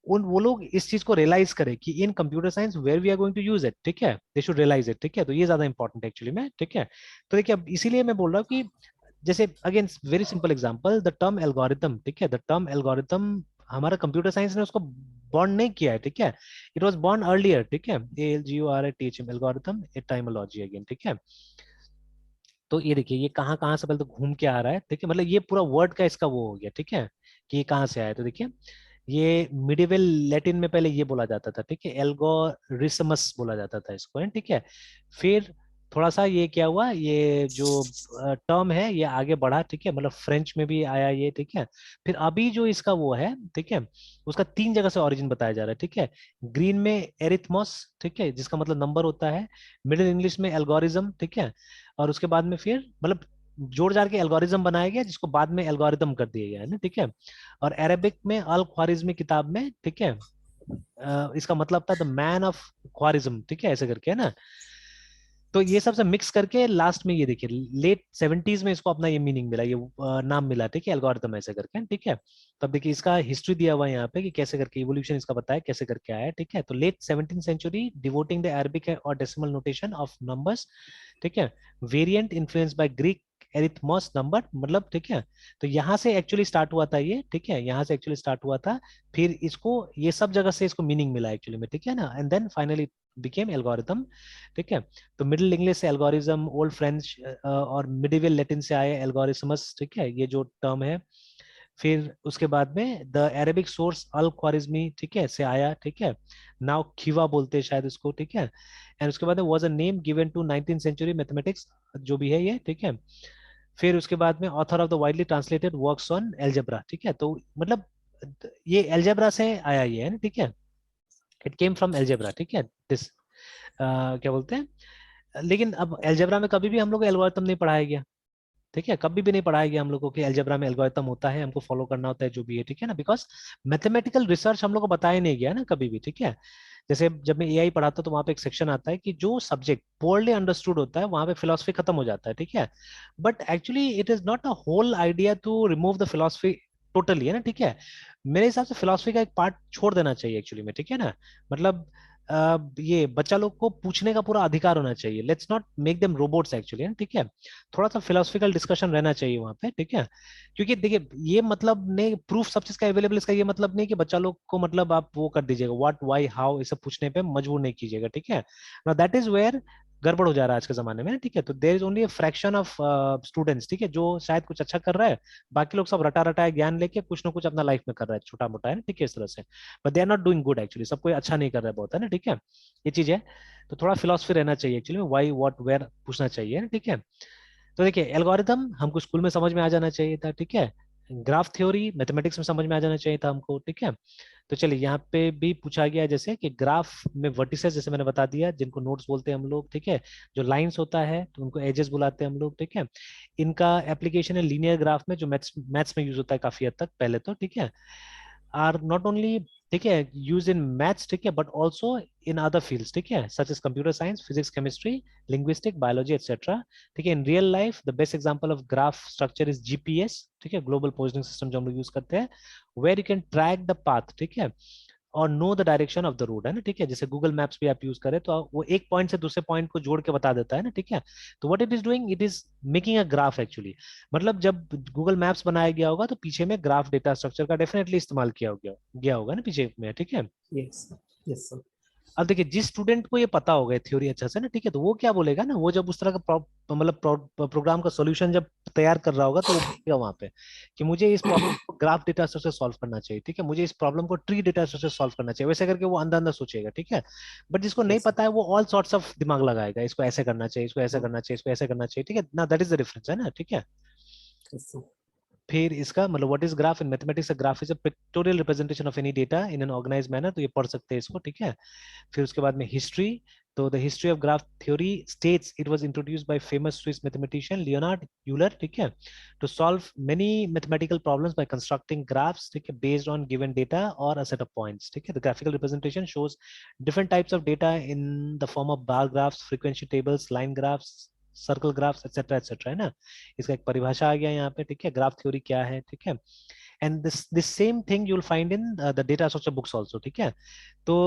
उन वो लोग इस चीज को रियलाइज करें कि in computer science where we are going to use it, ठीक है, दे शुड रियलाइज इट, ठीक है, तो ये ज्यादा इंपॉर्टेंट है एक्चुअली में, ठीक है। तो देखिए अब इसीलिए मैं बोल रहा हूँ कि जैसे again very simple example, the term algorithm, ठीक है, द टर्म एल्गोरिथम हमारा कंप्यूटर साइंस ने उसको बॉन्ड नहीं किया है, ठीक है, इट वाज बॉर्न अर्लियर, ठीक है, ALGORITHM, एल्गोरिथम एटाइमोलॉजी अगेन, ठीक है। तो ये देखिए ये कहाँ कहाँ से पहले तो घूम के आ रहा है, ठीक है, मतलब ये पूरा वर्ड का इसका वो हो गया, ठीक है, कि ये कहाँ से आया, तो देखिए ये मिडिवल लैटिन में पहले ये बोला जाता था, ठीक है, एल्गोरिसमस बोला जाता था इसको, है, ठीक है। फिर थोड़ा सा ये क्या हुआ, ये जो टर्म है ये आगे बढ़ा, ठीक है, मतलब फ्रेंच में भी आया ये, ठीक है। फिर अभी जो इसका वो है, ठीक है, उसका 3 जगह से ओरिजिन बताया जा रहा है, ठीक है। ग्रीन में एरिथमोस, ठीक है, जिसका मतलब नंबर होता है, मिडिल इंग्लिश में एल्गोरिज्म, ठीक है, और उसके बाद में फिर मतलब जोड़ जाड़ के एल्गोरिज्म बनाया गया जिसको बाद में एल्गोरिदम कर दिया गया है ना, ठीक है। और अरेबिक में अल ख्वारिज्मी किताब में, ठीक है, इसका मतलब था द मैन ऑफ ख्वारिज्म, ठीक है, ऐसे करके है ना। तो ये सबसे मिक्स करके लास्ट में ये देखिए लेट 70s में इसको अपना ये मीनिंग मिला, ये नाम मिला, ठीक है, एल्गोरिथम ऐसे करके, ठीक है। तो अब देखिए इसका हिस्ट्री दिया हुआ है यहाँ पे कि कैसे करके इवोल्यूशन इसका बताया कैसे करके आया है, ठीक है। तो late 17th century denoting the Arabic और डेसिमल नोटेशन ऑफ नंबर्स, ठीक है, variant influenced by Greek arithmos number, मतलब ठीक है। तो यहाँ से एक्चुअली स्टार्ट हुआ था ये, ठीक है, यहाँ से एक्चुअली स्टार्ट हुआ था, फिर इसको ये सब जगह से इसको मीनिंग मिला एक्चुअली में, ठीक है ना, and then finally became algorithm, ठीक है। तो मिडिल इंग्लिश से एल्गोरिज्म, ओल्ड फ्रेंच और मिडिवल लैटिन से आया एल्गोरिथमस, ठीक है, ये जो टर्म है। फिर उसके बाद में द अरेबिक सोर्स अल ख्वारिज्मी, ठीक है, से आया, ठीक है, नाउ खीवा बोलते हैं शायद उसको, ठीक है। एंड उसके बाद में was a name given to 19th century mathematics, जो भी है ये, ठीक है। फिर उसके बाद में author of the widely translated works on algebra, ठीक है, तो मतलब ये एल्जेब्रा से आया ये है ना, ठीक है, इट केम फ्रॉम एल्जेब्रा, ठीक है, दिस क्या बोलते हैं। लेकिन अब एल्जेब्रा में कभी भी हम लोग को एल्गोरिथम नहीं पढ़ाया गया, ठीक है, कभी भी नहीं पढ़ाया गया हम लोग को कि एल्जेब्रा में एल्गोरिथम होता है, हमको फॉलो करना होता है जो भी है, ठीक है ना, बिकॉज मैथमेटिकल रिसर्च हम लोग को बताया नहीं गया ना कभी भी, ठीक है। जैसे जब मैं एआई पढ़ाता हूँ तो वहां पे एक सेक्शन आता है कि जो सब्जेक्ट पोअरली अंडरस्टूड होता है वहां पे फिलोसफी खत्म हो जाता है, ठीक है, but actually it is not a whole idea to remove the philosophy totally, है ना, ठीक है। मेरे हिसाब से फिलोसफी का एक पार्ट छोड़ देना चाहिए एक्चुअली में, ठीक है ना, मतलब ये बच्चा लोग को पूछने का पूरा अधिकार होना चाहिए, let's not make them robots actually, ठीक है। थोड़ा सा फिलोसफिकल डिस्कशन रहना चाहिए वहां पे, ठीक है। क्योंकि देखिए ये मतलब नहीं, प्रूफ सब चीज का अवेलेबल, इसका ये मतलब नहीं कि बच्चा लोग को मतलब आप वो कर दीजिएगा व्हाट व्हाई हाउ ये सब पूछने पे मजबूर नहीं कीजिएगा, ठीक है ना, दैट इज वेयर गड़बड़ हो जा रहा है आज के जमाने में, ठीक है। तो there is only a fraction of students, ठीक है, जो शायद कुछ अच्छा कर रहा है, बाकी लोग सब रटा रटा ज्ञान लेके कुछ ना कुछ अपना लाइफ में कर रहा है छोटा मोटा, है ना, ठीक है, इस तरह से, but they are not doing good actually, सब कोई अच्छा नहीं कर रहा है बहुत, है ना, ठीक है, ये चीज है। तो थोड़ा फिलोसफी रहना चाहिए एक्चुअली, व्हाई व्हाट वेयर पूछना चाहिए, ठीक है। तो देखिए एल्गोरिथम हमको स्कूल में समझ में आ जाना चाहिए था, ठीक है। ग्राफ थ्योरी मैथमेटिक्स में समझ में आ जाना चाहिए था हमको, ठीक है। तो चलिए यहाँ पे भी पूछा गया जैसे कि ग्राफ में वर्टिसेस, जैसे मैंने बता दिया, जिनको नोड्स बोलते हैं हम लोग, ठीक है, जो लाइंस होता है तो उनको एजेस बुलाते हैं हम लोग, ठीक है। इनका एप्लीकेशन है लीनियर ग्राफ में, जो मैथ्स मैथ्स में यूज होता है काफी हद तक पहले तो, ठीक है, आर नॉट ओनली, ठीक है, यूज इन मैथ्स, ठीक है, but also in other fields, ठीक है, such as computer science, physics, chemistry, linguistic, biology etcetera, ठीक है। In real life the best example of graph structure is GPS, ठीक है, ग्लोबल पोजिशनिंग सिस्टम जो हम लोग यूज करते हैं, where you can track the path, ठीक है, और know the direction of the road, है ना, ठीक है। जैसे गूगल मैप्स भी आप यूज करें तो वो एक पॉइंट से दूसरे पॉइंट को जोड़ के बता देता है ना, ठीक है। तो what it is doing, it is making a graph actually. मतलब जब गूगल मैप्स बनाया गया होगा तो पीछे में ग्राफ डेटा स्ट्रक्चर का डेफिनेटली इस्तेमाल किया गया होगा ना पीछे में, ठीक है। Yes, yes sir. अब देखिए जिस स्टूडेंट को ये पता होगा थ्योरी अच्छा से ना, ठीक है, तो वो क्या बोलेगा ना, वो जब उस तरह का मतलब प्रोग्राम का सॉल्यूशन जब तैयार कर रहा होगा तो वो बोलेगा वहां पे कि मुझे इस प्रॉब्लम को ग्राफ डेटा स्ट्रक्चर सॉल्व करना चाहिए, ठीक है, मुझे इस प्रॉब्लम को ट्री डेटा स्ट्रक्चर सॉल्व करना चाहिए, वैसे करके वो अंदर अंदर सोचेगा, ठीक है। बट जिसको नहीं यस सर। पता है वो ऑल सॉर्ट्स ऑफ दिमाग लगाएगा, इसको ऐसे करना चाहिए, इसको ऐसा हाँ, करना चाहिए, इसको ऐसे करना चाहिए, ठीक है ना, दैट इज द डिफरेंस, है ना, ठीक है। Yes sir. फिर इसका मतलब what is graph in mathematics, graph is a pictorial representation of any data in an organised manner, तो ये पढ़ सकते हैं इसको, ठीक है। फिर उसके बाद में हिस्ट्री, तो the history of graph theory states it was introduced by famous Swiss mathematician Leonhard Euler, ठीक है, to solve many mathematical problems by constructing graphs, ठीक है, बेस्ड ऑन गिवन डेटा और अ सेट ऑफ पॉइंट्स, ठीक है। The graphical representation shows different types of data in the form of bar graphs, frequency tables, line graphs, circle graphs, etcetera है ना। इसका एक परिभाषा आ गया यहाँ पे, ठीक है, ग्राफ थ्योरी क्या है, ठीक है। And this same thing you will find in the data structure books also, ठीक है। तो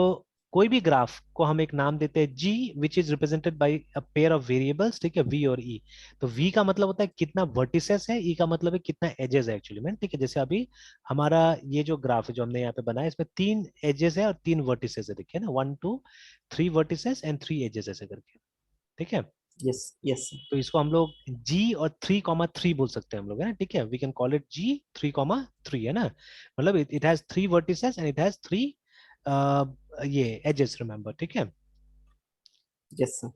कोई भी ग्राफ को हम एक नाम देते हैं G, which is represented by a pair of variables, ठीक है, वी और ई। तो वी का मतलब होता है कितना वर्टिसेस है, ई का मतलब है कितना एजेस है एक्चुअली में, ठीक है। जैसे अभी हमारा ये जो ग्राफ है जो हमने यहाँ पे बनाया, इसमें 3 एजेस है और 3 वर्टिसेस है, देखिए ना, 1 2 3 वर्टिसेस एंड 3 एजेस ऐसे करके, ठीक है। Yes, yes sir. तो इसको हम लोग जी और 3 3 बोल सकते हैं हम लोग, है ना, ठीक है। वी कैन कॉल इट जी 3 3, है ना, मतलब it has 3 vertices and it has 3 ये एजेस, रिमेंबर, ठीक है। Yes sir.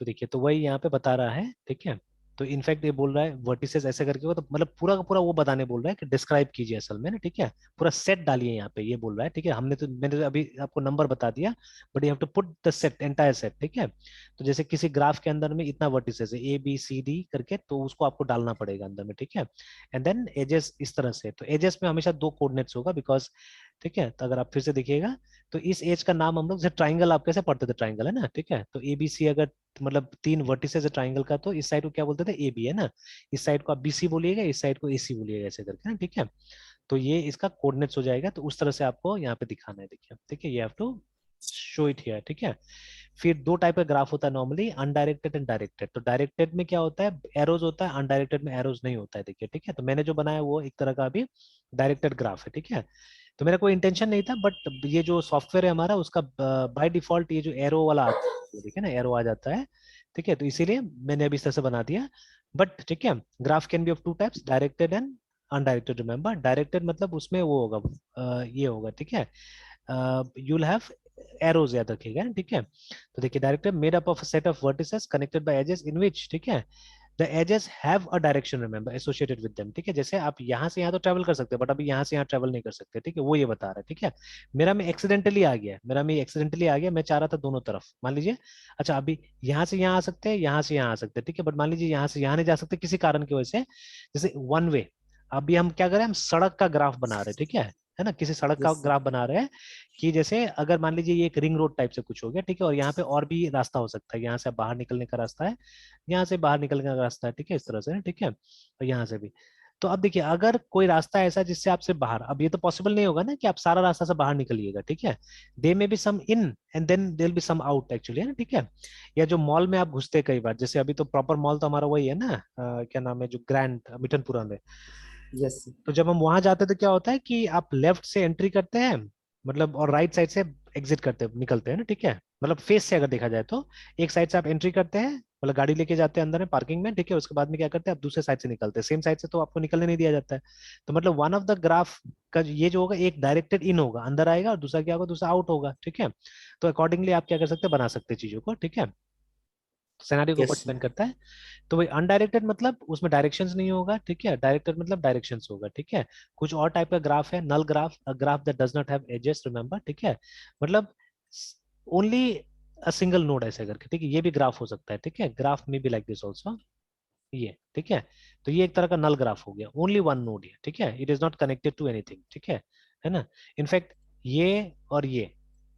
तो देखिए तो वही यहाँ पे बता रहा है, ठीक है। तो इनफैक्ट ये बोल रहा है वर्टिसेस ऐसे करके हो, तो मतलब पूरा का पूरा वो बताने बोल रहा है कि डिस्क्राइब कीजिए असल में ना, ठीक है, पूरा सेट डालिए यहाँ पे, ये बोल रहा है, ठीक है। मैंने तो अभी आपको नंबर बता दिया, but you have to put the set, entire set, ठीक है। तो जैसे किसी ग्राफ के अंदर में इतना वर्टिसेस है ए बी सी डी करके, तो उसको आपको डालना पड़ेगा अंदर में, ठीक है। एंड देन एजेस इस तरह से, तो एजेस में हमेशा 2 कोऑर्डिनेट्स होगा बिकॉज, ठीक है। तो अगर आप फिर से देखिएगा तो इस एज का नाम हम लोग, जैसे ट्राइंगल आप कैसे पढ़ते थे, ट्राइंगल, है ना, ठीक है। तो ए बी सी अगर मतलब 3 वर्टिसेस है ट्राइंगल का, तो इस साइड को क्या बोलते थे, ए बी, है ना। इस साइड को आप बी सी बोलिएगा, इस साइड को ए सी बोलिएगा, ऐसे करके ना, ठीक है। तो ये इसका कोऑर्डिनेट्स हो जाएगा, तो उस तरह से आपको यहाँ पे दिखाना है, देखिए, ठीक है, ये have to show it here, ठीक है। फिर 2 टाइप का ग्राफ होता है नॉर्मली, अनडायरेक्टेड एंड डायरेक्टेड। तो डायरेक्टेड में क्या होता है, एरोज होता है, अनडायरेक्टेड में एरोज नहीं होता है, देखिए, ठीक है। तो मैंने जो बनाया वो एक तरह का अभी डायरेक्टेड ग्राफ है, ठीक है। तो मेरा कोई इंटेंशन नहीं था, बट ये जो सॉफ्टवेयर है हमारा उसका बाय डिफॉल्ट ये जो एरो वाला आता है, देखिए ना, एरो आ जाता है, ठीक है। तो इसीलिए मैंने अभी इस तरह से बना दिया, बट ठीक है। Graph can be of 2 types, directed and undirected, remember. Directed मतलब उसमें वो होगा, ये होगा, ठीक है, यू विल हैव एरोज, याद रखिएगा, ठीक है। तो देखिए directed made up of a set of vertices connected by edges in which, ठीक है, the edges have a direction, remember, associated with them, ठीक है। जैसे आप यहाँ से यहाँ तो ट्रेवल कर सकते हैं, बट अभी यहाँ से यहाँ ट्रेवल नहीं कर सकते, ठीक है, वो ये बता रहा है, ठीक है। मेरा में एक्सीडेंटली आ गया, मैं चाह रहा था दोनों तरफ, मान लीजिए, अच्छा अभी यहाँ से यहाँ आ सकते हैं, यहाँ से यहाँ आ सकते हैं, ठीक है, बट मान लीजिए यहाँ से यहाँ नहीं जा सकते किसी कारण की वजह से, जैसे वन वे। अभी हम क्या करें, हम सड़क का ग्राफ बना रहे हैं, ठीक है ना, किसी सड़क का यस सर। ग्राफ बना रहे हैं, कि जैसे अगर मान लीजिए ये एक रिंग रोड टाइप से कुछ हो गया, ठीक है, और यहाँ पे और भी रास्ता हो सकता है, यहाँ से बाहर निकलने का रास्ता है, यहाँ से बाहर निकलने का रास्ता है, ठीक है, इस तरह से, ठीक है, और यहाँ से भी। तो अब देखिए अगर कोई रास्ता ऐसा है जिससे आपसे बाहर, अब ये तो पॉसिबल नहीं होगा ना कि आप सारा रास्ता से बाहर निकलिएगा, ठीक है। They may be some in and then there be some out actually, है ना, ठीक है। या जो मॉल में आप घुसते हैं कई बार, जैसे अभी तो प्रॉपर मॉल तो हमारा वही है ना, क्या नाम है, जो ग्रैंड मिठनपुरा में। Yes sir. तो जब हम वहां जाते हैं तो क्या होता है कि आप लेफ्ट से एंट्री करते हैं, मतलब, और राइट साइड से एग्जिट करते निकलते हैं ना, ठीक है, मतलब फेस से अगर देखा जाए तो एक साइड से आप एंट्री करते हैं, मतलब गाड़ी लेके जाते हैं अंदर में पार्किंग में, ठीक है, उसके बाद में क्या करते हैं आप दूसरे साइड से निकलते हैं, सेम साइड से तो आपको निकलने नहीं दिया जाता है। तो मतलब वन ऑफ द ग्राफ का ये जो होगा, एक डायरेक्टेड इन होगा, अंदर आएगा, और दूसरा क्या होगा, दूसरा आउट होगा, ठीक है। तो अकॉर्डिंगली आप क्या कर सकते हैं, बना सकते हैं चीजों को, ठीक है। सिनेरियो के ऊपर यस डिपेंड सर। करता है। तो वही अनडायरेक्टेड मतलब उसमें डायरेक्शंस नहीं होगा, ठीक है, डायरेक्टेड मतलब डायरेक्शंस होगा, ठीक है। कुछ और टाइप का ग्राफ है, null graph, a graph that does not have edges, remember, ठीक है, मतलब ओनली अ सिंगल नोड ऐसे करके, ठीक है, ये भी ग्राफ हो सकता है, ठीक है, ग्राफ में बी लाइक दिस आल्सो, ये, ठीक है। तो ये एक तरह का नल ग्राफ हो गया, ओनली वन नोड है, ठीक है, it is not connected to anything, ठीक है ना। इनफैक्ट ये और ये,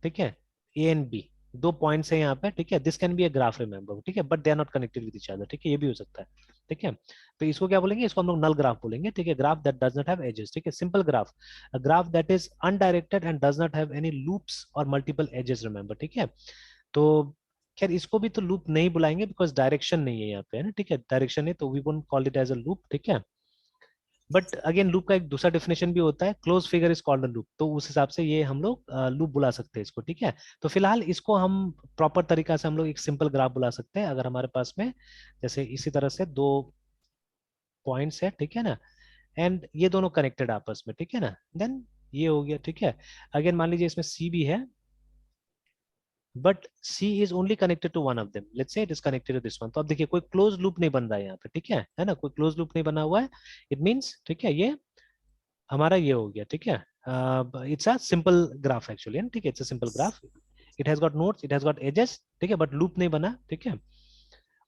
ठीक है, ए एंड बी, दो पॉइंट्स है यहाँ पे, ठीक है, this can be a graph, remember, ठीक है, but they are not connected with each other, ठीक है, ये भी हो सकता है, ठीक है। तो इसको क्या बोलेंगे, इसको हम लोग नल ग्राफ बोलेंगे, ठीक है, graph that does not have edges, ठीक है, simple graph, a graph that is undirected and does not have any loops और मल्टीपल एजेस, रिमेंबर, ठीक है। तो खैर इसको भी तो लूप नहीं बुलाएंगे बिकॉज डायरेक्शन नहीं है यहाँ पे, है ना, ठीक है, डायरेक्शन है तो we won't call it as a loop, ठीक है। बट अगेन लूप का एक दूसरा डेफिनेशन भी होता है, close figure is called a loop, तो उस हिसाब से ये हम लोग लूप बुला सकते हैं इसको, ठीक है। तो फिलहाल इसको हम प्रॉपर तरीका से हम लोग एक सिंपल ग्राफ बुला सकते हैं अगर हमारे पास में जैसे इसी तरह से दो पॉइंट्स है, ठीक है ना, एंड ये दोनों कनेक्टेड आपस में, ठीक है ना, देन ये हो गया, ठीक है। अगेन मान लीजिए इसमें सी भी है, but C is only connected to one of them. Let's say it is connected to this one. तो अब देखिए कोई क्लोज लूप नहीं बन रहा है यहाँ पे, ठीक है ना, कोई क्लोज लूप नहीं बना हुआ है, इट मीन्स, ठीक है, ये हमारा ये हो गया, ठीक है, it's a simple graph actually, ठीक है, it's a simple graph, it has got nodes, it has got edges, ठीक है, बट लूप नहीं बना, ठीक है,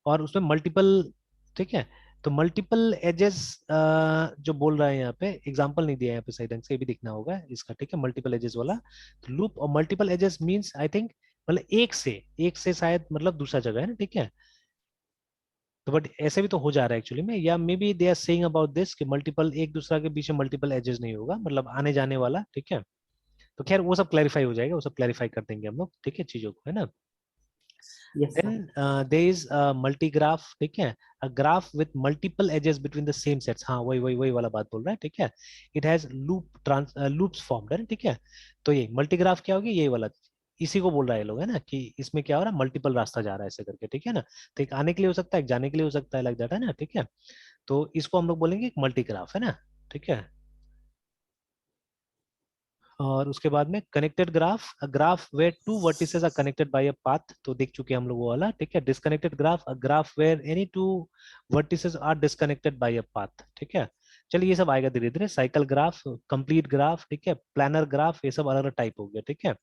और उसमें मल्टीपल, ठीक है, तो मल्टीपल एजेस जो बोल रहा है यहाँ पे, एग्जांपल नहीं दिया है यहाँ पे सही ढंग से, ये भी दिखना होगा इसका, ठीक है, मल्टीपल एजेस वाला, तो लूप और multiple edges means I think मतलब एक से शायद मतलब दूसरा जगह है ना, ठीक है, तो बट ऐसे भी तो हो जा रहा है एक्चुअली में, या maybe they are saying about this कि मल्टीपल एक दूसरा के बीच में मल्टीपल एजेस नहीं होगा, मतलब आने जाने वाला, ठीक है। तो खैर वो सब क्लैरिफाई हो जाएगा, वो सब क्लैरिफाई कर देंगे हम लोग, ठीक है, चीजों को, है ना। Yes sir. Then there is a multi-graph, ठीक है, a graph with multiple edges between the same sets, हाँ वही वही वही वाला बात बोल रहा है, ठीक है, it has loops formed है, ठीक है। तो ये मल्टीग्राफ क्या होगी, यही वाला, इसी को बोल रहा है लोग, है ना, कि इसमें क्या हो रहा है, मल्टीपल रास्ता जा रहा है ऐसे करके, ठीक है ना, तो एक आने के लिए हो सकता है, एक जाने के लिए हो सकता है, लाइक दैट, है ना, ठीक है। तो इसको हम लोग बोलेंगे एक मल्टीग्राफ, है ना, ठीक है। और उसके बाद में connected graph, a graph where two vertices are connected by a path, तो देख चुके हैं हम लोग वो वाला, ठीक है। Disconnected graph, a graph where any two vertices are disconnected by a path, ठीक है। चलिए ये सब आएगा धीरे धीरे, साइकिल ग्राफ, कंप्लीट ग्राफ, ठीक है, प्लानर ग्राफ, ये सब अलग अलग टाइप हो गया, ठीक है।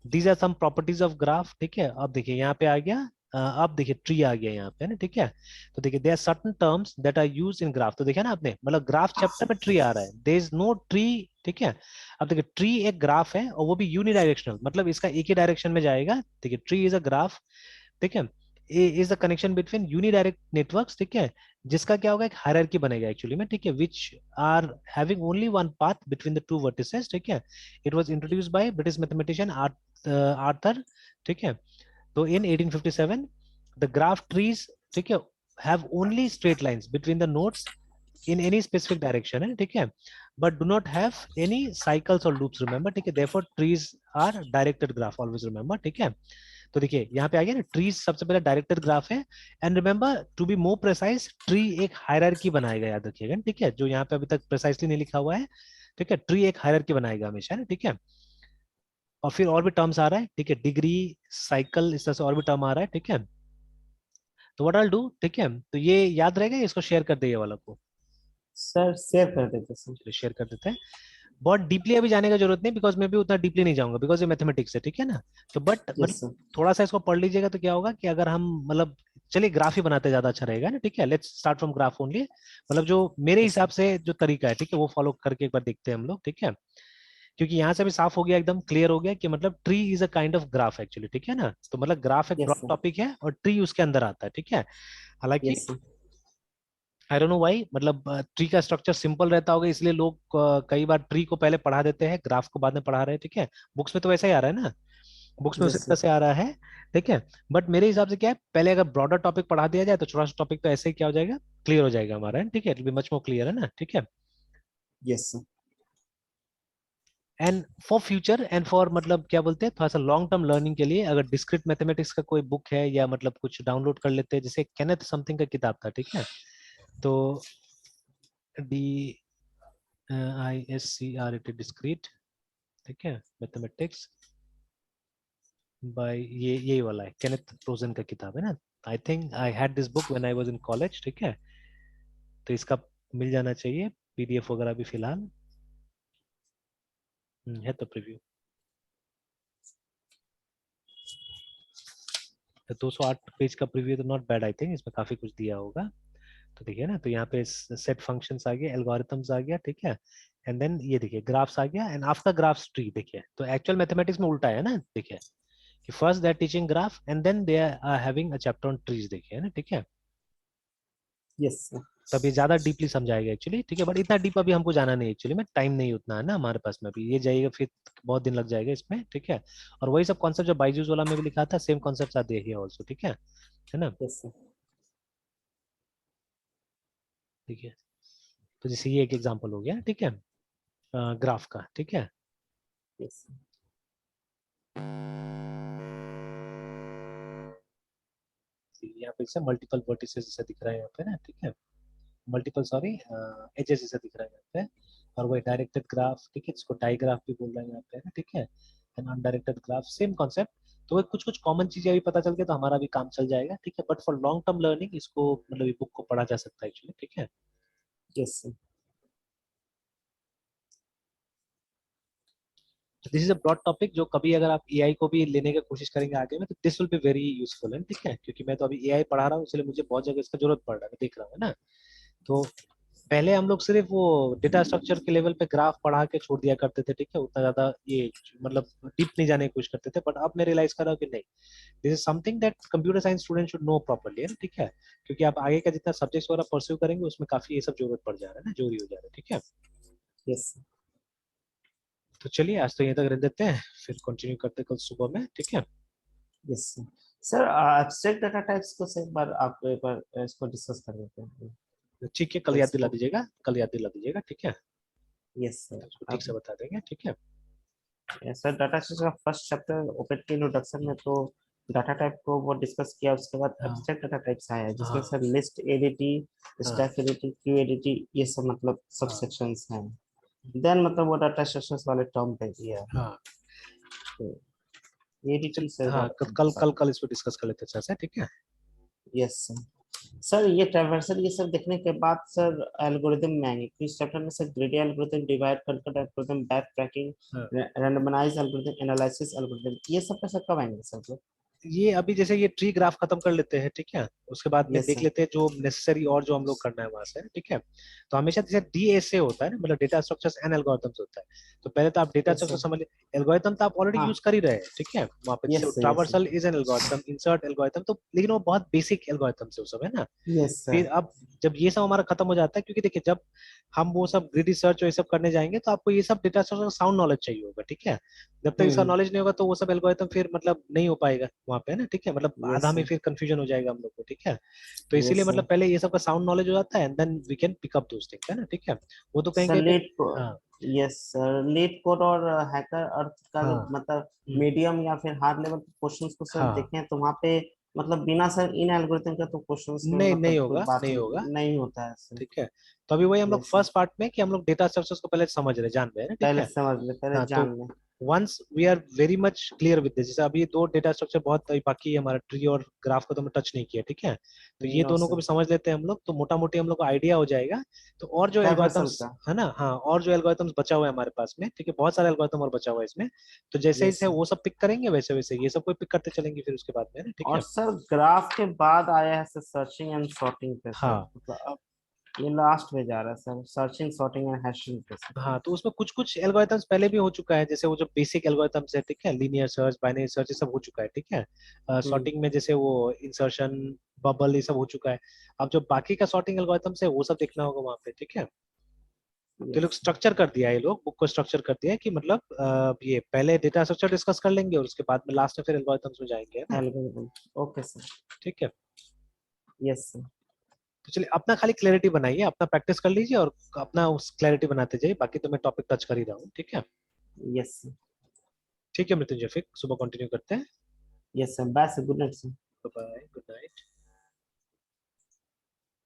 These are some properties of graph, ठीक है। अब देखिए यहाँ पे आ गया, अब देखिए ट्री आ गया यहाँ पे, है ना, ठीक है। तो देखिए there are certain terms that are used in graph, तो देखिए ना आपने, मतलब ग्राफ चैप्टर में ट्री आ रहा है, देयर इज नो ट्री, ठीक है। अब देखिए ट्री एक ग्राफ है और वो भी यूनिडायरेक्शनल, मतलब इसका एक ही डायरेक्शन में जाएगा, ठीक है, ट्री इज अ ग्राफ, ठीक है, is the connection between unidirect networks, ठीक है, जिसका क्या होगा, एक हायरार्की बनेगा एक्चुअली में, ठीक है, which are having only one path between the two vertices, ठीक है। It was introduced by British mathematician Arthur, ठीक है। तो इन 1857 द ग्राफ ट्रीज, ठीक है, have only straight lines between the nodes in any specific direction है, ठीक है, but do not have any cycles or loops, remember, ठीक है, therefore trees are directed graph, always remember, ठीक है। तो देखिए यहाँ पे आ गया ना, ट्रीज सबसे पहले डायरेक्टेड ग्राफ है, and remember to be more precise, tree एक हायरार्की बनाएगा, याद रखिएगा, ठीक है, जो यहाँ पे अभी तक प्रेसाइजली नहीं लिखा हुआ है, ठीक है, ट्री एक हायरार्की बनाएगा हमेशा ना, ठीक है। और फिर और भी टर्म्स आ रहा है, ठीक है, डिग्री, साइकिल, इस तरह से और भी टर्म आ रहा है, ठीक है। तो व्हाट आई डू, ठीक है, तो ये याद रहेगा, इसको शेयर कर दे ये वाला को, सर शेयर कर देते सर। चलिए शेयर कर देते हैं। बहुत डीपली अभी जाने का जरूरत नहीं, बिकॉज मैं भी उतना डीपली नहीं जाऊंगा, बिकॉज ये मैथमेटिक्स है, ठीक है ना। तो बट यस मतलब सर। थोड़ा सा इसको पढ़ लीजिएगा तो क्या होगा कि अगर हम मतलब, चलिए ग्राफ ही बनाते ज्यादा अच्छा रहेगा ना, ठीक है, let's start from graph only, मतलब जो मेरे यस हिसाब सर। से जो तरीका है, ठीक है, वो फॉलो करके एक बार देखते हैं हम लोग, ठीक है। क्योंकि यहाँ से भी साफ हो गया, एकदम क्लियर हो गया कि मतलब tree is a kind of graph actually, ठीक है ना, तो मतलब ग्राफ एक यस ब्रॉड सर। टॉपिक है और ट्री उसके अंदर आता है, ठीक है। हालांकि yes sir. I don't know why, मतलब ट्री का स्ट्रक्चर सिंपल रहता होगा, इसलिए लोग कई बार ट्री को पहले पढ़ा देते हैं, ग्राफ को बाद में पढ़ा रहे हैं, ठीक है। बुक्स में तो वैसा ही आ रहा है ना, बुक्स में उसी यस तरह सर। से आ रहा है, ठीक है। बट मेरे हिसाब से क्या है, पहले अगर ब्रॉडर टॉपिक पढ़ा दिया जाए तो छोटा सा टॉपिक तो ऐसे ही क्या हो जाएगा, क्लियर हो जाएगा हमारा, ठीक है, it will be much more clear, है ना, ठीक है। Yes sir. And for future and for मतलब क्या बोलते हैं, थोड़ा सा लॉन्ग टर्म लर्निंग के लिए अगर डिस्क्रीट मैथमेटिक्स का कोई बुक है या मतलब कुछ डाउनलोड कर लेते हैं, जैसे केनेथ समथिंग का किताब था, ठीक है, तो DISCRET डिस्क्रीट, ठीक है, मैथमेटिक्स बाय, ये यही वाला है, केनेथ रोजन का किताब है ना। I think I had this book when I was in college, ठीक है, तो इसका मिल जाना चाहिए, PDF वगैरह भी फिलहाल है, तो प्रीव्यू, तो 208 पेज का प्रीव्यू तो नॉट बैड, आई थिंक इसमें काफी कुछ दिया होगा। तो देखिए ना, तो यहाँ पे सेट फंक्शंस आ गया, एल्गोरिथम्स आ गया, ठीक है, एंड देन ये देखिए ग्राफ्स आ गया, एंड आफ्टर ग्राफ्स ट्री, देखिए तो एक्चुअल मैथमेटिक्स में उल्टा है ना, देखिए कि first they are teaching graph and then they are having a chapter on trees, देखिए है ना, ठीक है। Yes sir. तब ये ज्यादा डीपली समझाएगा एक्चुअली, ठीक है, बट इतना डीप अभी हमको जाना नहीं एक्चुअली में, टाइम नहीं उतना है ना हमारे पास में, अभी ये जाएगा फिर बहुत दिन लग जाएगा इसमें, ठीक है। और वही सब कॉन्सेप्ट जो बाइजूस वाला में भी लिखा था, सेम कॉन्सेप्ट आते हैं ऑल्सो, ठीक है ना, यस सर। ठीक है। तो जैसे ये एक एग्जांपल हो गया, ठीक है, ग्राफ का, ठीक है। Yes sir. यहाँ पे जैसे मल्टीपल वर्टिसेस जैसा दिख रहा है यहाँ पे ना, ठीक है, मल्टीपल सॉरी एजेस जैसा दिख रहा है यहाँ पे। और वही डायरेक्टेड ग्राफ, ठीक है, इसको डाइग्राफ भी बोल रहे हैं यहाँ पे ना, ठीक है, and undirected graph, same concept. तो वो कुछ कुछ कॉमन चीजें अभी पता चल गई तो हमारा भी काम चल जाएगा, ठीक है, but for long term learning इसको मतलब ये बुक को पढ़ा जा सकता है एक्चुअली, ठीक है। Yes sir. This is a broad topic जो कभी अगर आप एआई को भी लेने की कोशिश करेंगे आगे में तो this will be very useful है, ठीक है, क्योंकि मैं तो अभी एआई पढ़ा रहा हूँ इसलिए मुझे बहुत जगह इसका जरूरत पड़ रहा है, मैं देख रहा हूँ ना। तो पहले हम लोग सिर्फ वो डेटा स्ट्रक्चर के लेवल पे ग्राफ पढ़ा के छोड़ दिया करते थे, ठीक है, उतना ज्यादा ये मतलब डीप नहीं जाने की कोशिश करते थे, बट अब मैं रियलाइज कर रहा हूँ कि नहीं, this is something that computer science student should know properly, है, ठीक है, क्योंकि आप आगे का जितना सब्जेक्ट्स वगैरह परस्यू करेंगे उसमें काफी ये सब जरूरत पड़ जा रहा है ना, जरूरी हो जा रहा है, ठीक है। Yes sir. तो चलिए आज तो यहीं तक रह देते हैं, फिर कंटिन्यू करते हैं कल सुबह में, ठीक है। Yes sir. Sir abstract data types को एक बार आप एक बार इसको डिस्कस कर लेते हैं। ठीक है, कल याद दिला दीजिएगा, कल याद दिला दीजिएगा, ठीक है, यस तो सर। उसको ठीक आप से बता देंगे, ठीक है। सर डाटा स्ट्रक्चर का फर्स्ट चैप्टर ओपन के इंट्रोडक्शन में तो डाटा टाइप को वो डिस्कस किया, उसके बाद हाँ एब्स्ट्रैक्ट डाटा टाइप्स आया जिसमें हाँ सर लिस्ट एडीटी, हाँ स्टैक एडीटी, क्यू एडीटी, ये सब मतलब सब हाँ सेक्शंस हैं। देन मतलब वो डाटा स्ट्रक्चर्स वाले टर्म दे दिया। हाँ। तो चल एडीटी से हाँ, बात कल करना कल सर। कल कल इस पर डिस्कस कर लेते हैं अच्छा से, ठीक है। Yes sir. सर ये ट्रांसवर्सल ये सब देखने के बाद सर एल्गोरिदम में आएंगे, इस चैप्टर में sir ग्रेडी algorithm, divide control algorithm, back tracking, हाँ। रैंडमाइज एल्गोरिदम, एनालिसिस एल्गोरिदम, ये सब पे सर कब आएंगे सर? ये अभी जैसे ये ट्री ग्राफ खत्म कर लेते हैं, ठीक है, उसके बाद में यस देख सर। लेते हैं जो नेसेसरी और जो हम लोग करना है वहां से, ठीक है। तो हमेशा जैसे डीएसए होता है ना, मतलब डेटा स्ट्रक्चर्स एंड एल्गोरिथम्स होता है, तो पहले तो आप डेटा यस स्ट्रक्चर सर। समझ लिए, एल्गोरिथम तो आप ऑलरेडी हाँ। यूज कर ही रहे हैं, ठीक है, वहां पे जैसे yes sir. Yes traversal sir. Is an algorithm, insert algorithm, तो लेकिन वो बहुत बेसिक एल्गोरिथम है वो सब, है ना। यस फिर सर। अब जब ये सब हमारा खत्म हो जाता है, क्योंकि देखिए जब हम वो सब ग्रिडी सर्च और ये सब करने जाएंगे तो आपको ये सब डेटा स्ट्रक्चर का साउंड नॉलेज चाहिए होगा, ठीक है। जब तक इसका हम्म। नॉलेज नहीं होगा तो वो सब एल्गोरिथम फिर मतलब नहीं हो पाएगा वहां पे, है ना, ठीक है, मतलब यस आधा में सर। फिर कंफ्यूजन हो जाएगा हम लोग को, ठीक है। तो इसीलिए यस मतलब सर। पहले ये सब का साउंड नॉलेज हो जाता है and then we can pick up those things, है ना, ठीक है। वो तो कहीं सर कहीं पे। लीड को हाँ यस सर, लीड कोड और हैकर अर्थ का जो हाँ मतलब हम्म, मीडियम या फिर हार्ड लेवल क्वेश्चंस को सर हाँ, देखें तो वहाँ पे मतलब बिना सर इन एल्गोरिथम का तो क्वेश्चंस में नहीं नहीं मतलब कोई होगा, बात नहीं होगा, नहीं होता है सर। ठीक है। तो अभी वही हम लोग यस सर। फर्स्ट पार्ट में कि हम लोग डेटा स्ट्रक्चर्स को पहले समझ रहे जान रहे हैं ना, ठीक पहले है। समझ ले, पहले हाँ तो जान ले। Once we are very much clear with this, जैसे अभी दो डेटा स्ट्रक्चर बहुत अभी बाकी है हमारा, ट्री और ग्राफ को तो हमने टच नहीं किया, ठीक है। तो ये नो दोनों को सर। भी समझ लेते हैं हम लोग तो मोटा मोटी हम लोग को आइडिया हो जाएगा। तो और जो ट्रांसवर्सल एल्गोरिथम्स का। है ना, हाँ, और जो एल्गोरिथम्स बचा हुआ है हमारे पास में, ठीक है, बहुत सारे एल्गोरिथम और बचा हुआ है इसमें, तो जैसे यस जैसे सर। वो सब पिक करेंगे वैसे वैसे ये सब को पिक करते चलेंगे फिर उसके बाद में, है ना, ठीक और है। सर ग्राफ के बाद आया है सर सर्चिंग एंड सॉर्टिंग पे सर, हाँ मतलब अब ये लास्ट में जा रहा है sir, searching sorting and hashing पे सर। हाँ, तो उसमें कुछ कुछ एल्गोरिथम्स पहले भी हो चुका है, जैसे वो जो बेसिक एल्गोरिथम्स है, ठीक है, लीनियर सर्च, बाइनरी सर्च, ये सब हो चुका है, ठीक है। हम्म। सॉर्टिंग में जैसे वो इंसर्शन, बबल, ये सब हो चुका है। अब जो बाकी का सॉर्टिंग एल्गोरिथम्स है वो सब देखना होगा वहां पे, ठीक है। तो ये लोग यस। स्ट्रक्चर कर दिया है, ये लोग बुक को स्ट्रक्चर कर दिया है कि मतलब ये पहले डेटा स्ट्रक्चर डिस्कस कर लेंगे और उसके बाद में लास्ट में फिर एल्गोरिथम्स में जाएंगे, है ना, एल्गोरिथम। Okay sir. ठीक है। Yes sir. तो चलिए अपना खाली क्लैरिटी बनाइए, अपना प्रैक्टिस कर लीजिए और अपना उस क्लैरिटी बनाते जाइए, बाकी तो मैं टॉपिक टच कर ही रहा हूँ, ठीक है। Yes sir. ठीक है मृत्युंजय, फिर सुबह कंटिन्यू करते हैं। Yes sir, bye sir, good night sir.